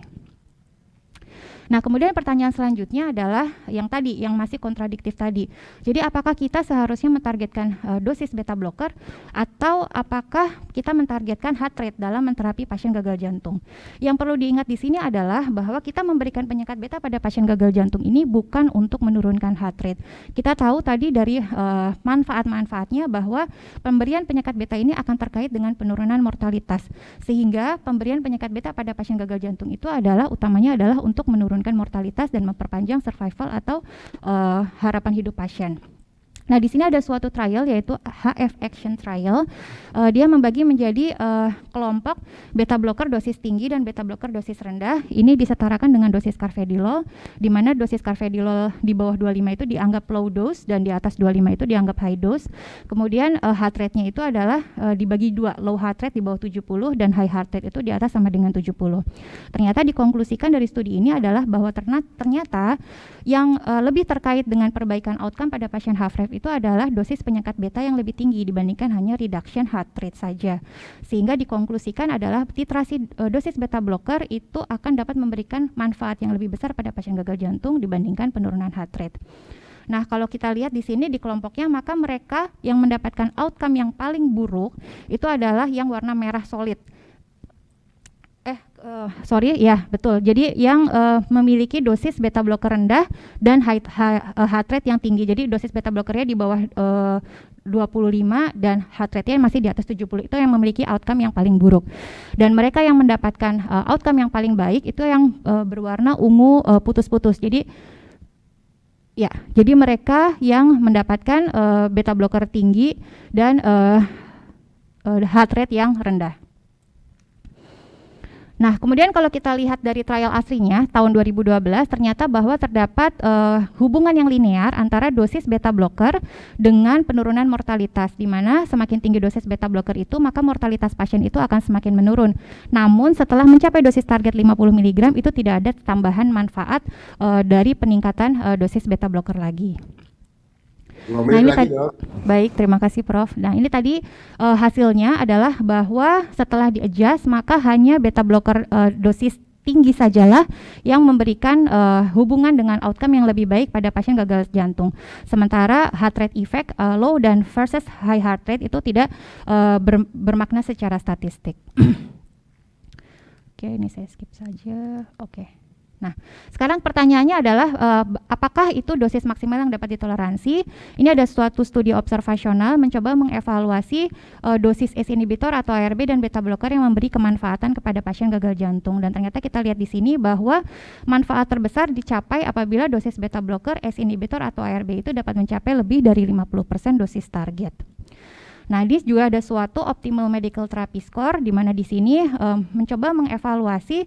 Nah, kemudian pertanyaan selanjutnya adalah yang tadi, yang masih kontradiktif tadi. Jadi apakah kita seharusnya mentargetkan dosis beta blocker atau apakah kita mentargetkan heart rate dalam menterapi pasien gagal jantung? Yang perlu diingat di sini adalah bahwa kita memberikan penyekat beta pada pasien gagal jantung ini bukan untuk menurunkan heart rate. Kita tahu tadi dari manfaat-manfaatnya bahwa pemberian penyekat beta ini akan terkait dengan penurunan mortalitas. Sehingga pemberian penyekat beta pada pasien gagal jantung itu utamanya adalah untuk menurunkan mortalitas dan memperpanjang survival atau harapan hidup pasien. Nah, di sini ada suatu trial yaitu HF Action Trial. Dia membagi menjadi kelompok beta blocker dosis tinggi dan beta blocker dosis rendah. Ini disetarakan dengan dosis carvedilol, di mana dosis carvedilol di bawah 25 itu dianggap low dose dan di atas 25 itu dianggap high dose. Kemudian heart rate-nya itu adalah dibagi dua, low heart rate di bawah 70 dan high heart rate itu di atas sama dengan 70. Ternyata dikonklusikan dari studi ini adalah bahwa ternyata yang lebih terkait dengan perbaikan outcome pada pasien HFrEF itu adalah dosis penyekat beta yang lebih tinggi dibandingkan hanya reduction heart rate saja. Sehingga dikonklusikan adalah titrasi dosis beta blocker itu akan dapat memberikan manfaat yang lebih besar pada pasien gagal jantung dibandingkan penurunan heart rate. Nah, kalau kita lihat di sini di kelompoknya, maka mereka yang mendapatkan outcome yang paling buruk itu adalah yang warna merah solid. Betul. Jadi yang memiliki dosis beta blocker rendah dan heart rate yang tinggi. Jadi dosis beta blockernya di bawah 25 dan heart rate-nya masih di atas 70, itu yang memiliki outcome yang paling buruk. Dan mereka yang mendapatkan outcome yang paling baik itu yang berwarna ungu putus-putus. Jadi mereka yang mendapatkan beta blocker tinggi dan heart rate yang rendah. Nah, kemudian kalau kita lihat dari trial aslinya tahun 2012, ternyata bahwa terdapat hubungan yang linear antara dosis beta blocker dengan penurunan mortalitas, di mana semakin tinggi dosis beta blocker itu, maka mortalitas pasien itu akan semakin menurun. Namun setelah mencapai dosis target 50 mg itu tidak ada tambahan manfaat dari peningkatan dosis beta blocker lagi. Nah, ini baik, terima kasih Prof. Nah, ini tadi hasilnya adalah bahwa setelah di-adjust maka hanya beta blocker dosis tinggi sajalah yang memberikan hubungan dengan outcome yang lebih baik pada pasien gagal jantung. Sementara heart rate effect low dan versus high heart rate itu tidak bermakna secara statistik. Oke, ini saya skip saja. Oke. Nah, sekarang pertanyaannya adalah apakah itu dosis maksimal yang dapat ditoleransi? Ini ada suatu studi observasional mencoba mengevaluasi dosis ACE inhibitor atau ARB dan beta blocker yang memberi kemanfaatan kepada pasien gagal jantung, dan ternyata kita lihat di sini bahwa manfaat terbesar dicapai apabila dosis beta blocker, ACE inhibitor atau ARB itu dapat mencapai lebih dari 50% dosis target. Nah, ini juga ada suatu optimal medical therapy score, di mana di sini mencoba mengevaluasi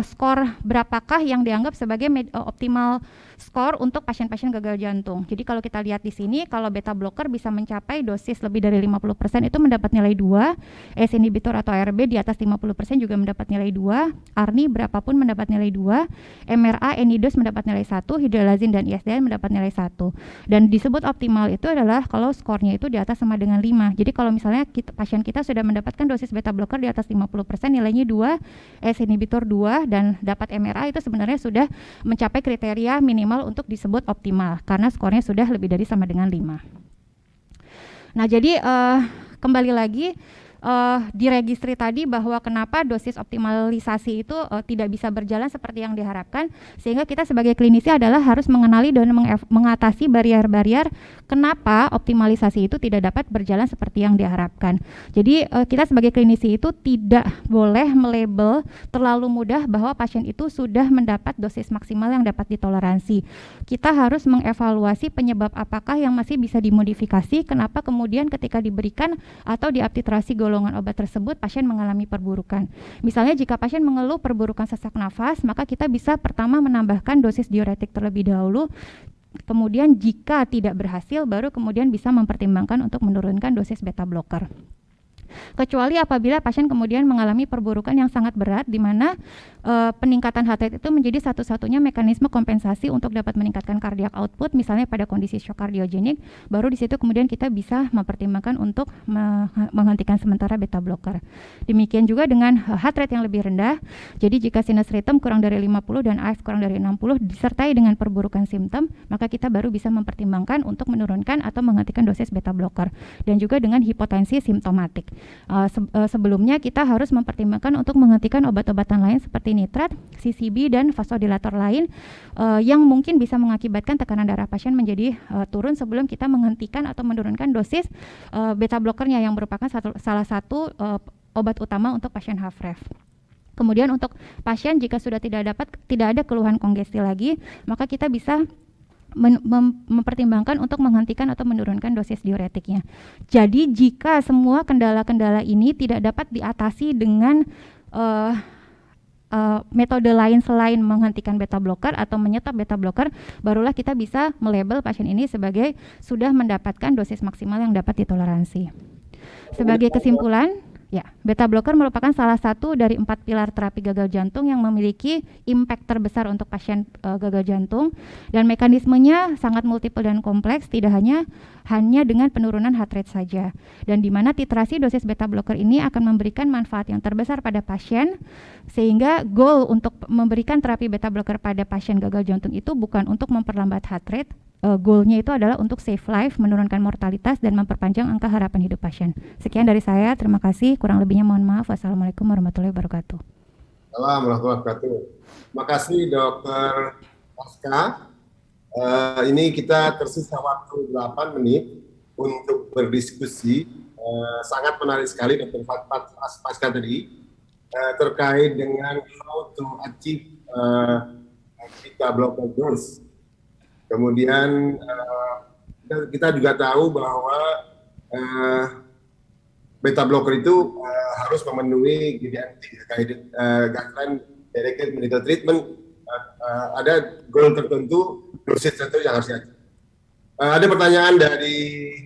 skor berapakah yang dianggap sebagai optimal skor untuk pasien-pasien gagal jantung. Jadi kalau kita lihat di sini, kalau beta blocker bisa mencapai dosis lebih dari 50% itu mendapat nilai 2, ACE inhibitor atau ARB di atas 50% juga mendapat nilai 2, ARNI berapapun mendapat nilai 2, MRA, NIDOS mendapat nilai 1, hydralazine dan ISDN mendapat nilai 1. Dan disebut optimal itu adalah kalau skornya itu di atas sama dengan 5. Jadi kalau misalnya pasien kita sudah mendapatkan dosis beta blocker di atas 50%, nilainya 2, ACE inhibitor 2, dan dapat MRA, itu sebenarnya sudah mencapai kriteria minimal untuk disebut optimal karena skornya sudah lebih dari sama dengan 5. Nah, jadi kembali lagi di registry tadi bahwa kenapa dosis optimalisasi itu tidak bisa berjalan seperti yang diharapkan, sehingga kita sebagai klinisi adalah harus mengenali dan mengatasi barrier-barrier kenapa optimalisasi itu tidak dapat berjalan seperti yang diharapkan. Jadi kita sebagai klinisi itu tidak boleh melabel terlalu mudah bahwa pasien itu sudah mendapat dosis maksimal yang dapat ditoleransi. Kita harus mengevaluasi penyebab apakah yang masih bisa dimodifikasi, kenapa kemudian ketika diberikan atau diaptitrasi golongan obat tersebut pasien mengalami perburukan. Misalnya jika pasien mengeluh perburukan sesak nafas, maka kita bisa pertama menambahkan dosis diuretik terlebih dahulu. Kemudian jika tidak berhasil, baru kemudian bisa mempertimbangkan untuk menurunkan dosis beta blocker. Kecuali apabila pasien kemudian mengalami perburukan yang sangat berat, di mana peningkatan heart rate itu menjadi satu-satunya mekanisme kompensasi untuk dapat meningkatkan cardiac output, misalnya pada kondisi shock kardiogenik, baru di situ kemudian kita bisa mempertimbangkan untuk menghentikan sementara beta blocker. Demikian juga dengan heart rate yang lebih rendah. Jadi jika sinus rhythm kurang dari 50 dan AF kurang dari 60 disertai dengan perburukan simptom, maka kita baru bisa mempertimbangkan untuk menurunkan atau menghentikan dosis beta blocker. Dan juga dengan hipotensi simptomatik. Sebelumnya kita harus mempertimbangkan untuk menghentikan obat-obatan lain seperti nitrat, CCB, dan vasodilator lain yang mungkin bisa mengakibatkan tekanan darah pasien menjadi turun sebelum kita menghentikan atau menurunkan dosis beta blockernya yang merupakan salah satu obat utama untuk pasien HFrEF. Kemudian untuk pasien jika sudah tidak ada keluhan kongesti lagi, maka kita bisa mempertimbangkan untuk menghentikan atau menurunkan dosis diuretiknya. Jadi jika semua kendala-kendala ini tidak dapat diatasi dengan metode lain selain menghentikan beta blocker atau menyetop beta blocker, barulah kita bisa melabel pasien ini sebagai sudah mendapatkan dosis maksimal yang dapat ditoleransi. Sebagai kesimpulan, ya, beta blocker merupakan salah satu dari 4 pilar terapi gagal jantung yang memiliki impact terbesar untuk pasien gagal jantung, dan mekanismenya sangat multiple dan kompleks, tidak hanya dengan penurunan heart rate saja, dan di mana titrasi dosis beta blocker ini akan memberikan manfaat yang terbesar pada pasien, sehingga goal untuk memberikan terapi beta blocker pada pasien gagal jantung itu bukan untuk memperlambat heart rate. Goalnya itu adalah untuk save life, menurunkan mortalitas, dan memperpanjang angka harapan hidup pasien. Sekian dari saya, terima kasih. Kurang lebihnya mohon maaf. Wassalamualaikum warahmatullahi wabarakatuh. Assalamualaikum warahmatullahi wabarakatuh. Terima kasih Dr. Pasca. Ini kita tersisa waktu 8 menit untuk berdiskusi. Sangat menarik sekali Dr. Pasca tadi terkait dengan how to achieve beta blocker goals. Kemudian kita juga tahu bahwa beta blocker itu harus memenuhi guideline directed medical treatment. Ada goal tertentu, dosis tertentu yang harus diatur. Ada pertanyaan dari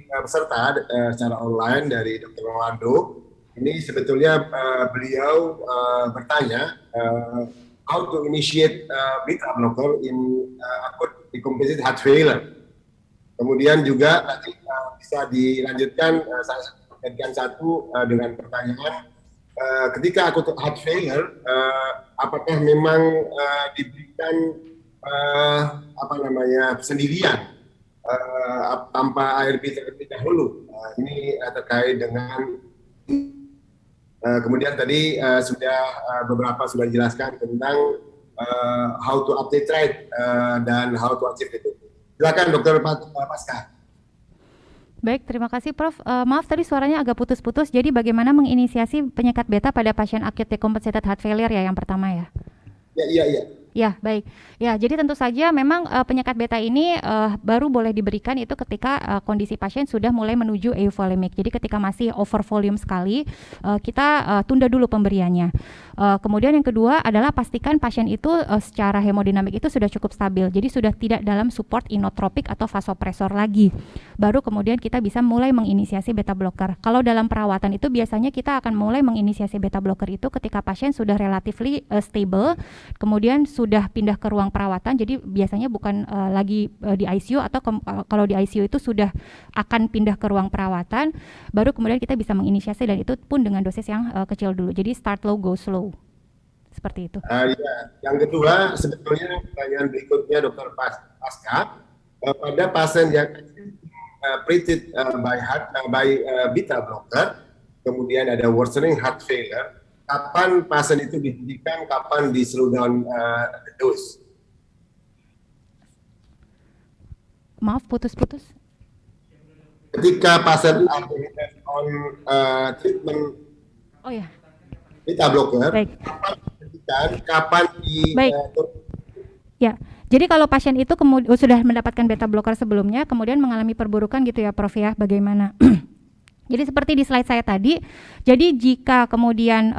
peserta secara online dari Dr. Rolando. Ini sebetulnya beliau bertanya how to initiate beta blocker in acute decompensated heart failure. Kemudian juga nanti bisa dilanjutkan saya kaitkan satu dengan pertanyaan ketika acute heart failure apakah memang diberikan sendirian tanpa ARB terlebih dahulu. Ini terkait dengan kemudian tadi beberapa sudah dijelaskan tentang how to update rate dan how to achieve itu. Silakan Dr. Pasca. Baik, terima kasih Prof. Maaf tadi suaranya agak putus-putus. Jadi bagaimana menginisiasi penyekat beta pada pasien acute decompensated heart failure ya yang pertama ya? Iya. Ya, baik. Ya, jadi tentu saja memang penyekat beta ini baru boleh diberikan itu ketika kondisi pasien sudah mulai menuju euvolemic. Jadi ketika masih over volume sekali, kita tunda dulu pemberiannya. Kemudian yang kedua adalah pastikan pasien itu secara hemodinamik itu sudah cukup stabil. Jadi sudah tidak dalam support inotropik atau vasopresor lagi. Baru kemudian kita bisa mulai menginisiasi beta blocker. Kalau dalam perawatan itu biasanya kita akan mulai menginisiasi beta blocker itu ketika pasien sudah relatively stable, kemudian sudah pindah ke ruang perawatan, jadi biasanya bukan lagi di ICU atau kalau di ICU itu sudah akan pindah ke ruang perawatan, baru kemudian kita bisa menginisiasi dan itu pun dengan dosis yang kecil dulu. Jadi start low, go slow. Seperti itu. Ya. Yang kedua, sebetulnya pertanyaan berikutnya Dr. Pasca, pada pasien yang treated by beta blocker, kemudian ada worsening heart failure, kapan pasien itu dihentikan, kapan di slow down the dose? Maaf, putus-putus. Ketika pasien on treatment beta blocker, baik. Kapan di baik. Ya, jadi kalau pasien itu sudah mendapatkan beta blocker sebelumnya, kemudian mengalami perburukan gitu ya Prof ya, bagaimana? Jadi seperti di slide saya tadi, jadi jika kemudian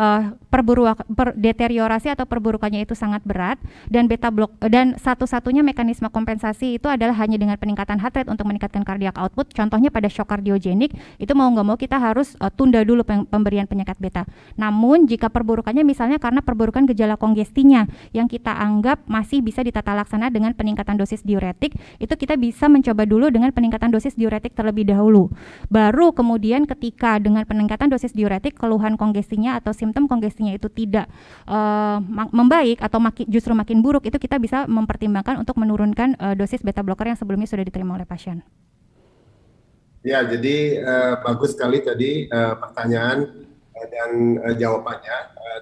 deteriorasi atau perburukannya itu sangat berat dan beta block dan satu-satunya mekanisme kompensasi itu adalah hanya dengan peningkatan heart rate untuk meningkatkan cardiac output, contohnya pada shock kardiogenik, itu mau nggak mau kita harus tunda dulu pemberian penyekat beta. Namun jika perburukannya misalnya karena perburukan gejala kongestinya yang kita anggap masih bisa ditata laksana dengan peningkatan dosis diuretik, itu kita bisa mencoba dulu dengan peningkatan dosis diuretik terlebih dahulu. Baru kemudian ketika dengan peningkatan dosis diuretik keluhan kongestinya atau simptom kongestinya itu tidak membaik atau justru makin buruk, itu kita bisa mempertimbangkan untuk menurunkan dosis beta blocker yang sebelumnya sudah diterima oleh pasien. Ya, jadi bagus sekali tadi pertanyaan dan jawabannya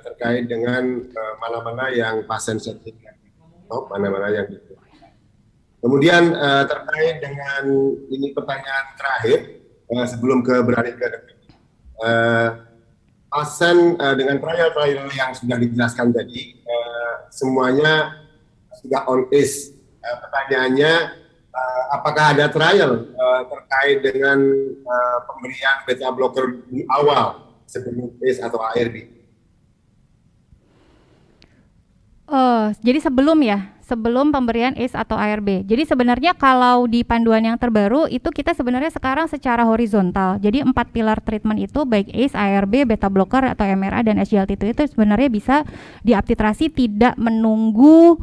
terkait dengan mana-mana yang pasien setting, mana-mana yang gitu. Kemudian terkait dengan ini pertanyaan terakhir sebelum beralih ke pasien dengan trial yang sudah dijelaskan tadi, semuanya sudah on ACE. Pertanyaannya, apakah ada trial terkait dengan pemberian beta blocker di awal sebelum ACE atau ARB? Jadi sebelum pemberian ACE atau ARB. Jadi sebenarnya kalau di panduan yang terbaru itu kita sebenarnya sekarang secara horizontal. Jadi 4 pilar treatment itu baik ACE, ARB, beta blocker atau MRA dan SGLT2 itu sebenarnya bisa diaptitrasi tidak menunggu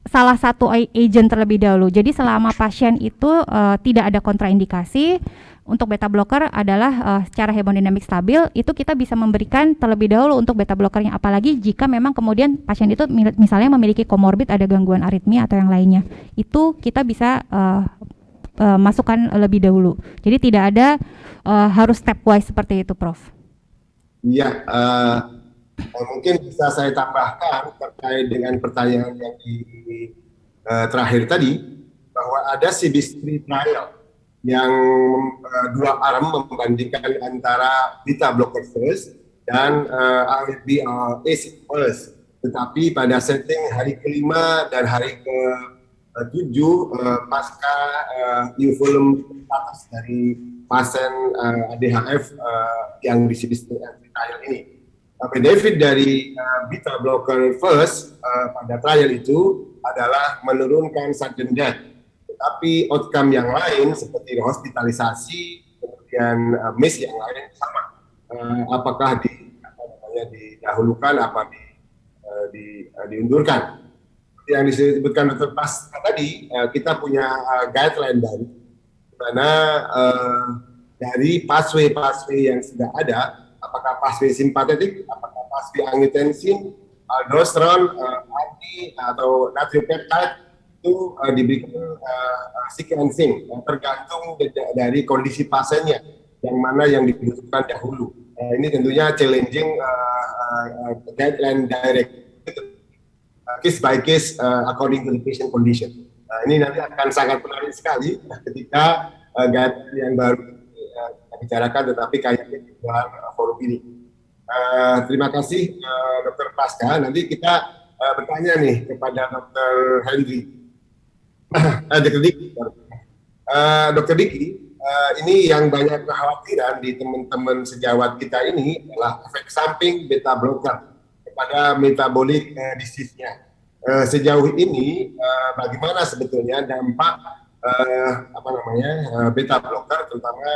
salah satu agent terlebih dahulu. Jadi selama pasien itu tidak ada kontraindikasi, untuk beta blocker adalah secara hemodinamik stabil, itu kita bisa memberikan terlebih dahulu untuk beta blockernya, apalagi jika memang kemudian pasien itu misalnya memiliki komorbid, ada gangguan aritmia atau yang lainnya, itu kita bisa masukkan lebih dahulu. Jadi tidak ada harus stepwise seperti itu, Prof. Iya, mungkin bisa saya tambahkan terkait dengan pertanyaan yang terakhir tadi, bahwa ada CBC trial yang 2 arm membandingkan antara beta blocker first dan ARB ACE first. Tetapi pada setting hari kelima dan hari ke-7 pasca euvolume status dari pasien ADHF yang di CBC trial ini. Benefit dari beta blocker first pada trial itu adalah menurunkan sudden death. Tapi outcome yang lain seperti hospitalisasi, kemudian MIS yang lain sama. Apakah didahulukan, apa diundurkan? Yang disebutkan Dr. Pasca tadi, kita punya guideline dari mana dari pathway yang sudah ada, apakah pathway simpatetik, apakah pathway angiotensin, aldosteron, anti atau natrium peptide, itu diberikan sequencing tergantung dari kondisi pasiennya, yang mana yang dibutuhkan dahulu. Ini tentunya challenging guideline direct. case by case according to the patient condition. Ini nanti akan sangat menarik sekali ketika guideline yang baru kita bicarakan, tetapi kayaknya di dalam forum ini. Terima kasih Dr. Pasca. Nanti kita bertanya nih kepada Dr. Henry, Dr. Diki. Dr. Diki, ini yang banyak kekhawatiran di teman-teman sejawat kita ini adalah efek samping beta blocker kepada metabolic disease-nya. Sejauh ini bagaimana sebetulnya dampak beta blocker, terutama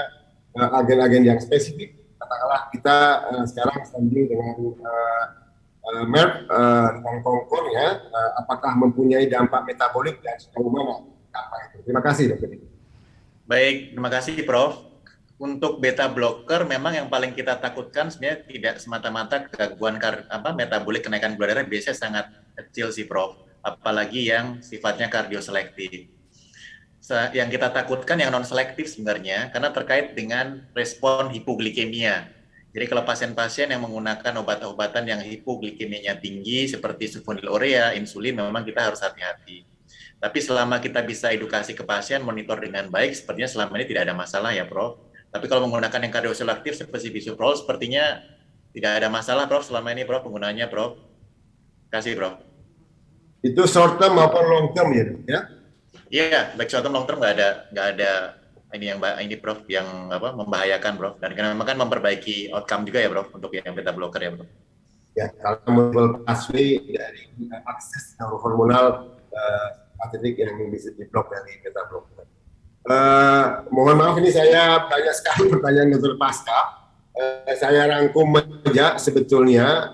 agen-agen yang spesifik? Katakanlah kita sekarang standing dengan Merck dengan Concor ya, apakah mempunyai dampak metabolik dan sejauh mana dampak itu? Terima kasih Dr. Diki. Baik, terima kasih Prof. Untuk beta blocker memang yang paling kita takutkan sebenarnya tidak semata-mata gangguan metabolik, kenaikan gula darah biasanya sangat kecil sih Prof. Apalagi yang sifatnya kardioselektif. Yang kita takutkan yang non-selektif sebenarnya karena terkait dengan respon hipoglikemia. Jadi kalau pasien-pasien yang menggunakan obat-obatan yang hipoglikemianya tinggi seperti sulfonylurea, insulin, memang kita harus hati-hati. Tapi selama kita bisa edukasi ke pasien, monitor dengan baik, sepertinya selama ini tidak ada masalah ya Prof. Tapi kalau menggunakan yang kardioselektif seperti bisoprol, sepertinya tidak ada masalah Prof selama ini Prof penggunaannya Prof. Terima kasih Prof. Itu short term maupun long term ya? Iya, baik short term long term nggak ada ini Prof yang membahayakan Prof. Dan memang kan memperbaiki outcome juga ya Prof untuk yang beta blocker ya Prof. Ya, kalau multiple pathway dari akses neurohormonal patetik yang bisa diblok dari beta blocker. Mohon maaf ini saya banyak sekali pertanyaan Dr. Pasca. Saya rangkum saja sebetulnya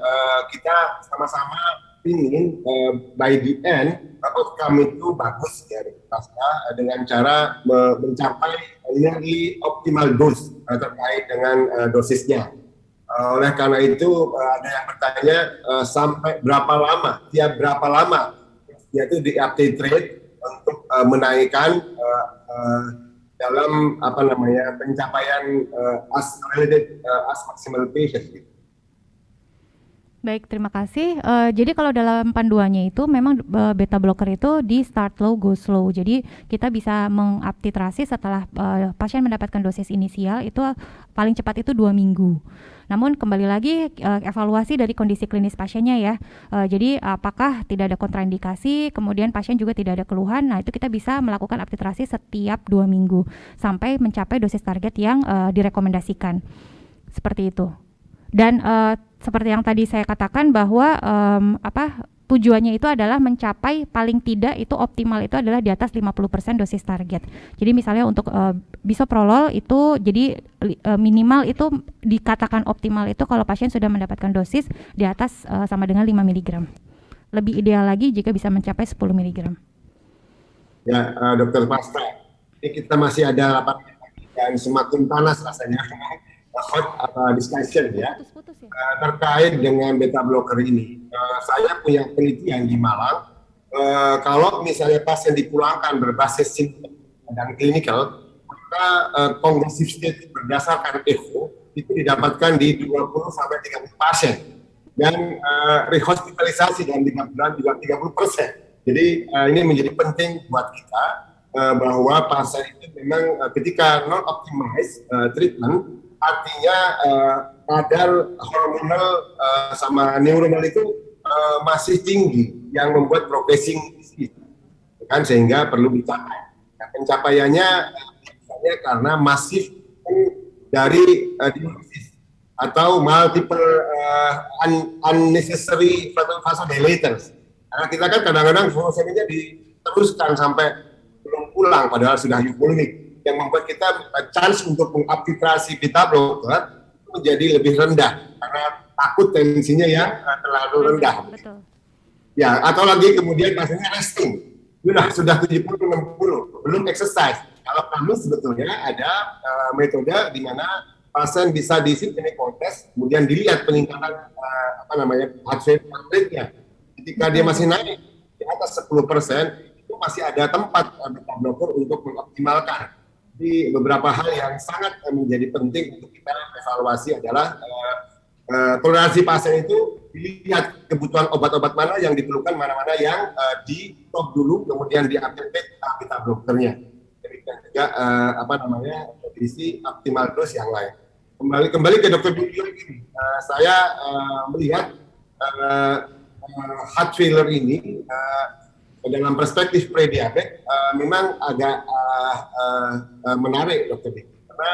kita sama-sama ingin by the end outcome itu bagus ya Dr. Pasca dengan cara mencapai nearly optimal dose terkait dengan dosisnya. Oleh karena itu ada yang bertanya sampai tiap berapa lama yaitu di update rate untuk menaikkan dalam pencapaian as maximal patient. Baik, terima kasih. Jadi kalau dalam panduannya itu memang beta blocker itu di start low, go slow. Jadi kita bisa menguptitrasi setelah pasien mendapatkan dosis inisial itu paling cepat itu 2 minggu. Namun kembali lagi evaluasi dari kondisi klinis pasiennya ya. Jadi apakah tidak ada kontraindikasi, kemudian pasien juga tidak ada keluhan, nah itu kita bisa melakukan uptitrasi setiap 2 minggu sampai mencapai dosis target yang direkomendasikan. Seperti itu. Dan seperti yang tadi saya katakan bahwa tujuannya itu adalah mencapai paling tidak itu optimal itu adalah di atas 50% dosis target. Jadi misalnya untuk bisoprolol itu jadi minimal itu dikatakan optimal itu kalau pasien sudah mendapatkan dosis di atas sama dengan 5 mg. Lebih ideal lagi jika bisa mencapai 10 mg. Ya, Dr. Pasca, ini kita masih ada rapat yang semakin panas rasanya. Hot discussion ya terkait dengan beta blocker ini. Saya punya penelitian di Malang. Kalau misalnya pasien dipulangkan berbasis simptom dan klinikal, maka cognitive state berdasarkan echo itu didapatkan di 20 sampai 30 pasien dan rehospitalisasi dalam 3 bulan juga 30%. Jadi ini menjadi penting buat kita bahwa pasien itu memang ketika non optimized treatment artinya kadar hormonal sama neuronal itu masih tinggi yang membuat progressing kan sehingga perlu dicapai. Nah, pencapaiannya misalnya karena masif dari diuresis atau multiple unnecessary vasodilators. Karena kita kan kadang-kadang fluoressensinya diteruskan sampai belum pulang padahal sudah eupolemik, yang membuat kita chance untuk menguptitrasi beta blocker menjadi lebih rendah karena takut tensinya yang terlalu rendah. Betul. Ya, atau lagi kemudian pasiennya resting. Sudah 70-60, belum exercise. Kalau kami sebetulnya ada metode di mana pasien bisa diisi clinical test, kemudian dilihat peningkatan heart rate-nya. Ketika dia masih naik di atas 10%, itu masih ada tempat beta blocker untuk mengoptimalkan. Jadi beberapa hal yang sangat menjadi penting untuk kita evaluasi adalah toleransi pasien itu dilihat kebutuhan obat-obat mana yang diperlukan, mana-mana yang di stop dulu, kemudian diaktifkan beta blokernya. Demikian juga kondisi optimal dose yang lain. Kembali ke Dr. Budi lagi. Saya melihat heart failure ini dalam perspektif prediabetes memang agak menarik, Dr. Budi, karena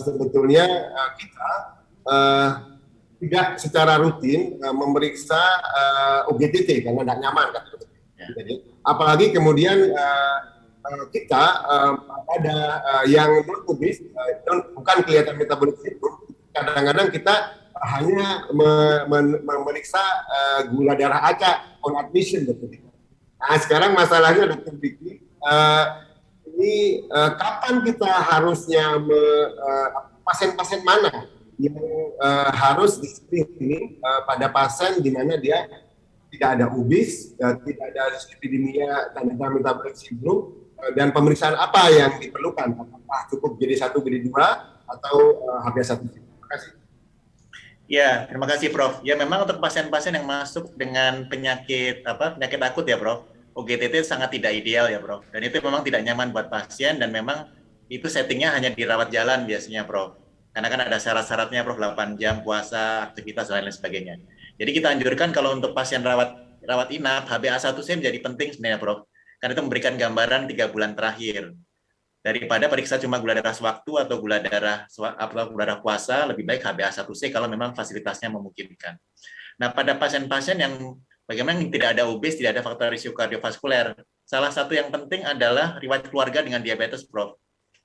sebetulnya kita tidak secara rutin memeriksa OGTT karena tidak nyaman, kan? Jadi, apalagi kemudian kita pada yang non obes bukan kelihatan metabolik sindrom, kadang-kadang kita hanya memeriksa gula darah acak on admission, Dr. Diki. Nah, sekarang masalahnya, Dr. Diki, ini kapan kita harusnya pasien-pasien mana yang harus di-screening pada pasien di mana dia tidak ada obes, tidak ada dislipidemia, tanda metabolik sindrom, dan pemeriksaan apa yang diperlukan? Apakah cukup GD1, GD2 atau HbA1c? Terima kasih. Ya, terima kasih Prof. Ya, memang untuk pasien-pasien yang masuk dengan penyakit akut ya Prof, OGTT sangat tidak ideal ya Prof. Dan itu memang tidak nyaman buat pasien, dan memang itu settingnya hanya dirawat jalan biasanya Prof. Karena kan ada syarat-syaratnya Prof, 8 jam puasa, aktivitas dan lain sebagainya. Jadi kita anjurkan kalau untuk pasien rawat inap, HbA1c menjadi penting sebenarnya Prof. Karena itu memberikan gambaran 3 bulan terakhir. Daripada periksa cuma gula darah sewaktu atau gula darah puasa, lebih baik HbA1c kalau memang fasilitasnya memungkinkan. Nah, pada pasien-pasien yang bagaimana tidak ada obes, tidak ada faktor risiko kardiovaskuler, salah satu yang penting adalah riwayat keluarga dengan diabetes, Prof.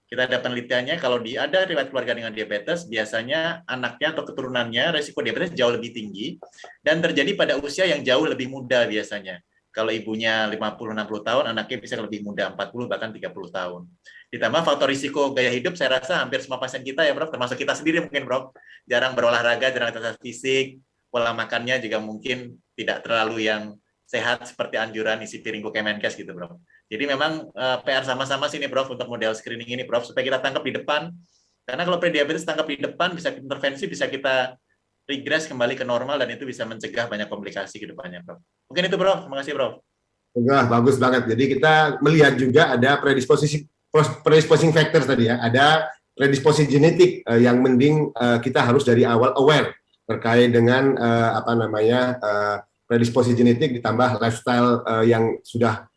Kita ada penelitiannya, kalau ada riwayat keluarga dengan diabetes, biasanya anaknya atau keturunannya risiko diabetes jauh lebih tinggi, dan terjadi pada usia yang jauh lebih muda biasanya. Kalau ibunya 50-60 tahun, anaknya bisa lebih muda, 40 bahkan 30 tahun. Ditambah faktor risiko gaya hidup, saya rasa hampir semua pasien kita ya Prof, termasuk kita sendiri mungkin Prof, jarang berolahraga, jarang aktivitas fisik, pola makannya juga mungkin tidak terlalu yang sehat seperti anjuran isi piringku Kemenkes gitu Prof. Jadi memang PR sama-sama sini Prof untuk model screening ini Prof, supaya kita tangkap di depan. Karena kalau prediabetes tangkap di depan, bisa intervensi, bisa kita regress kembali ke normal, dan itu bisa mencegah banyak komplikasi ke depannya Prof. Mungkin itu Prof, terima kasih Prof. Wah, bagus banget. Jadi kita melihat juga ada predisposing factors tadi ya, ada predisposisi genetik yang mending kita harus dari awal aware terkait dengan predisposisi genetik ditambah lifestyle yang sudah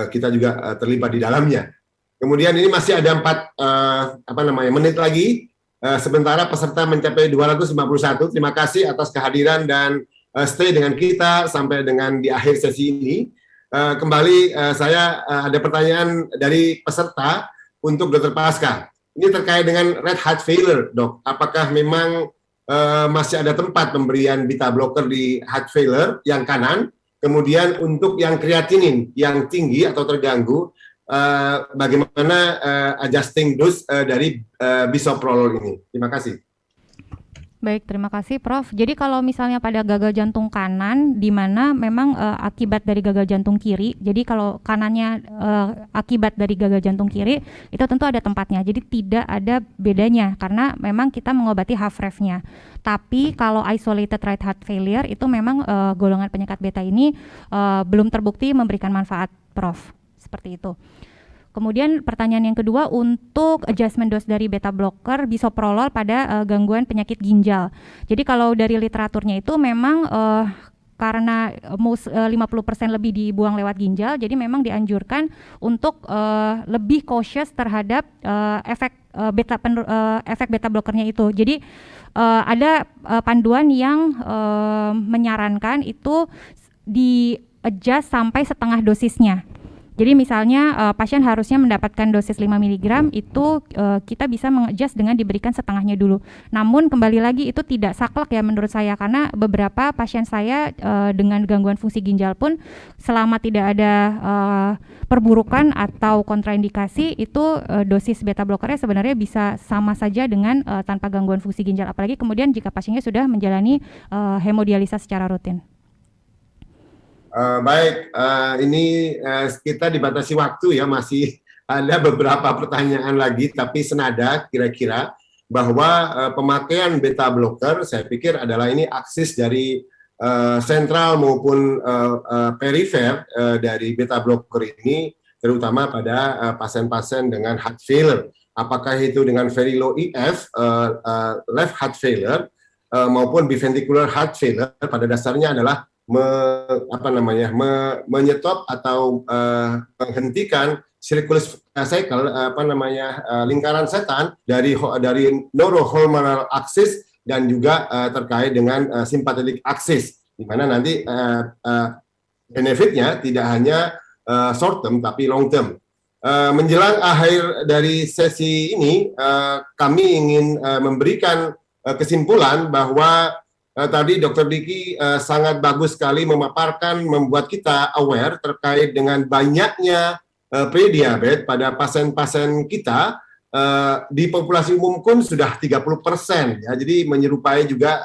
kita juga terlibat di dalamnya. Kemudian ini masih ada 4 menit lagi. Sementara peserta mencapai 251. Terima kasih atas kehadiran dan stay dengan kita sampai dengan di akhir sesi ini. Kembali saya ada pertanyaan dari peserta untuk Dr. Pasca. Ini terkait dengan red heart failure, Dok. Apakah memang masih ada tempat pemberian beta blocker di heart failure yang kanan? Kemudian untuk yang kreatinin yang tinggi atau terganggu, bagaimana adjusting dose dari bisoprolol ini? Terima kasih. Baik, terima kasih Prof. Jadi kalau misalnya pada gagal jantung kanan, di mana memang akibat dari gagal jantung kiri, jadi kalau kanannya akibat dari gagal jantung kiri, itu tentu ada tempatnya. Jadi tidak ada bedanya, karena memang kita mengobati HFrEF-nya. Tapi kalau isolated right heart failure, itu memang golongan penyakit beta ini belum terbukti memberikan manfaat, Prof. Seperti itu. Kemudian pertanyaan yang kedua, untuk adjustment dose dari beta blocker bisoprolol pada gangguan penyakit ginjal. Jadi kalau dari literaturnya itu memang karena 50% lebih dibuang lewat ginjal, jadi memang dianjurkan untuk lebih cautious terhadap efek beta blockernya itu. Jadi ada panduan yang menyarankan itu di adjust sampai setengah dosisnya. Jadi misalnya pasien harusnya mendapatkan dosis 5 mg, itu kita bisa mengadjust dengan diberikan setengahnya dulu. Namun kembali lagi itu tidak saklek ya menurut saya, karena beberapa pasien saya dengan gangguan fungsi ginjal pun selama tidak ada perburukan atau kontraindikasi, itu dosis beta blockernya sebenarnya bisa sama saja dengan tanpa gangguan fungsi ginjal, apalagi kemudian jika pasiennya sudah menjalani hemodialisa secara rutin. Baik, ini kita dibatasi waktu ya, masih ada beberapa pertanyaan lagi, tapi senada kira-kira bahwa pemakaian beta blocker saya pikir adalah ini aksis dari sentral maupun perifer dari beta blocker ini, terutama pada pasien-pasien dengan heart failure. Apakah itu dengan very low EF, left heart failure, maupun biventricular heart failure, pada dasarnya adalah menyetop atau menghentikan circulus cycle, lingkaran setan dari neurohormonal axis dan juga terkait dengan sympathetic axis, di mana nanti benefitnya tidak hanya short term tapi long term. Menjelang akhir dari sesi ini, kami ingin memberikan kesimpulan bahwa tadi Dr. Diki sangat bagus sekali memaparkan, membuat kita aware terkait dengan banyaknya prediabetes pada pasien-pasien kita. Di populasi umum pun sudah 30%, ya, jadi menyerupai juga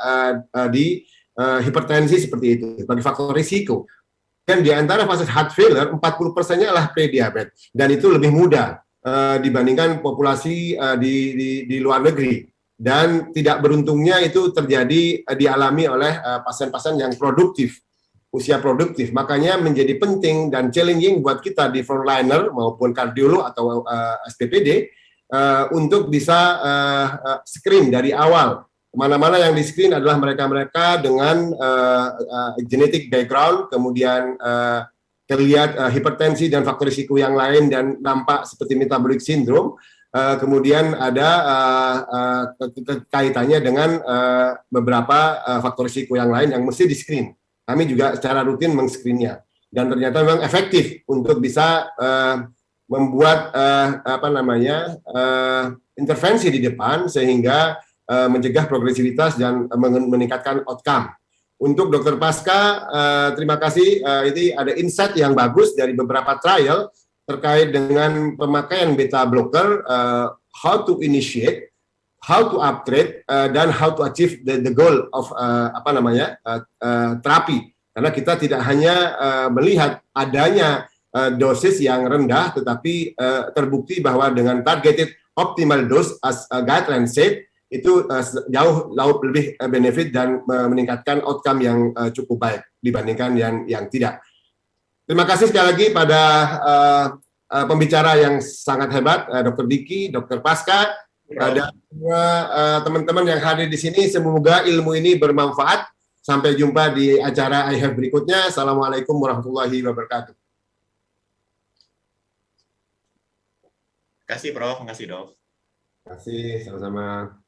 di hipertensi seperti itu sebagai faktor risiko. Dan di antara pasien heart failure 40%-nya adalah prediabetes, dan itu lebih mudah dibandingkan populasi di luar negeri. Dan tidak beruntungnya itu terjadi dialami oleh pasien-pasien yang produktif, usia produktif. Makanya menjadi penting dan challenging buat kita di frontliner maupun kardiolog atau SPPD untuk bisa screen dari awal. Mana-mana yang di screen adalah mereka-mereka dengan genetic background, kemudian terlihat hipertensi dan faktor risiko yang lain dan nampak seperti metabolic syndrome. Kemudian ada kaitannya dengan beberapa faktor risiko yang lain yang mesti di-screen. Kami juga secara rutin meng-screennya. Dan ternyata memang efektif untuk bisa membuat intervensi di depan sehingga mencegah progresivitas dan meningkatkan outcome. Untuk Dr. Pasca, terima kasih. Ini ada insight yang bagus dari beberapa trial terkait dengan pemakaian beta blocker, how to initiate, how to upgrade, dan how to achieve the goal of terapi. Karena kita tidak hanya melihat adanya dosis yang rendah, tetapi terbukti bahwa dengan targeted optimal dose as guideline said, itu jauh lebih benefit dan meningkatkan outcome yang cukup baik dibandingkan yang tidak. Terima kasih sekali lagi pada pembicara yang sangat hebat, Dr. Diki, Dr. Pasca, dan semua teman-teman yang hadir di sini. Semoga ilmu ini bermanfaat. Sampai jumpa di acara IHF berikutnya. Assalamualaikum warahmatullahi wabarakatuh. Terima kasih, Prof. Terima kasih, Dok. Terima kasih, sama-sama.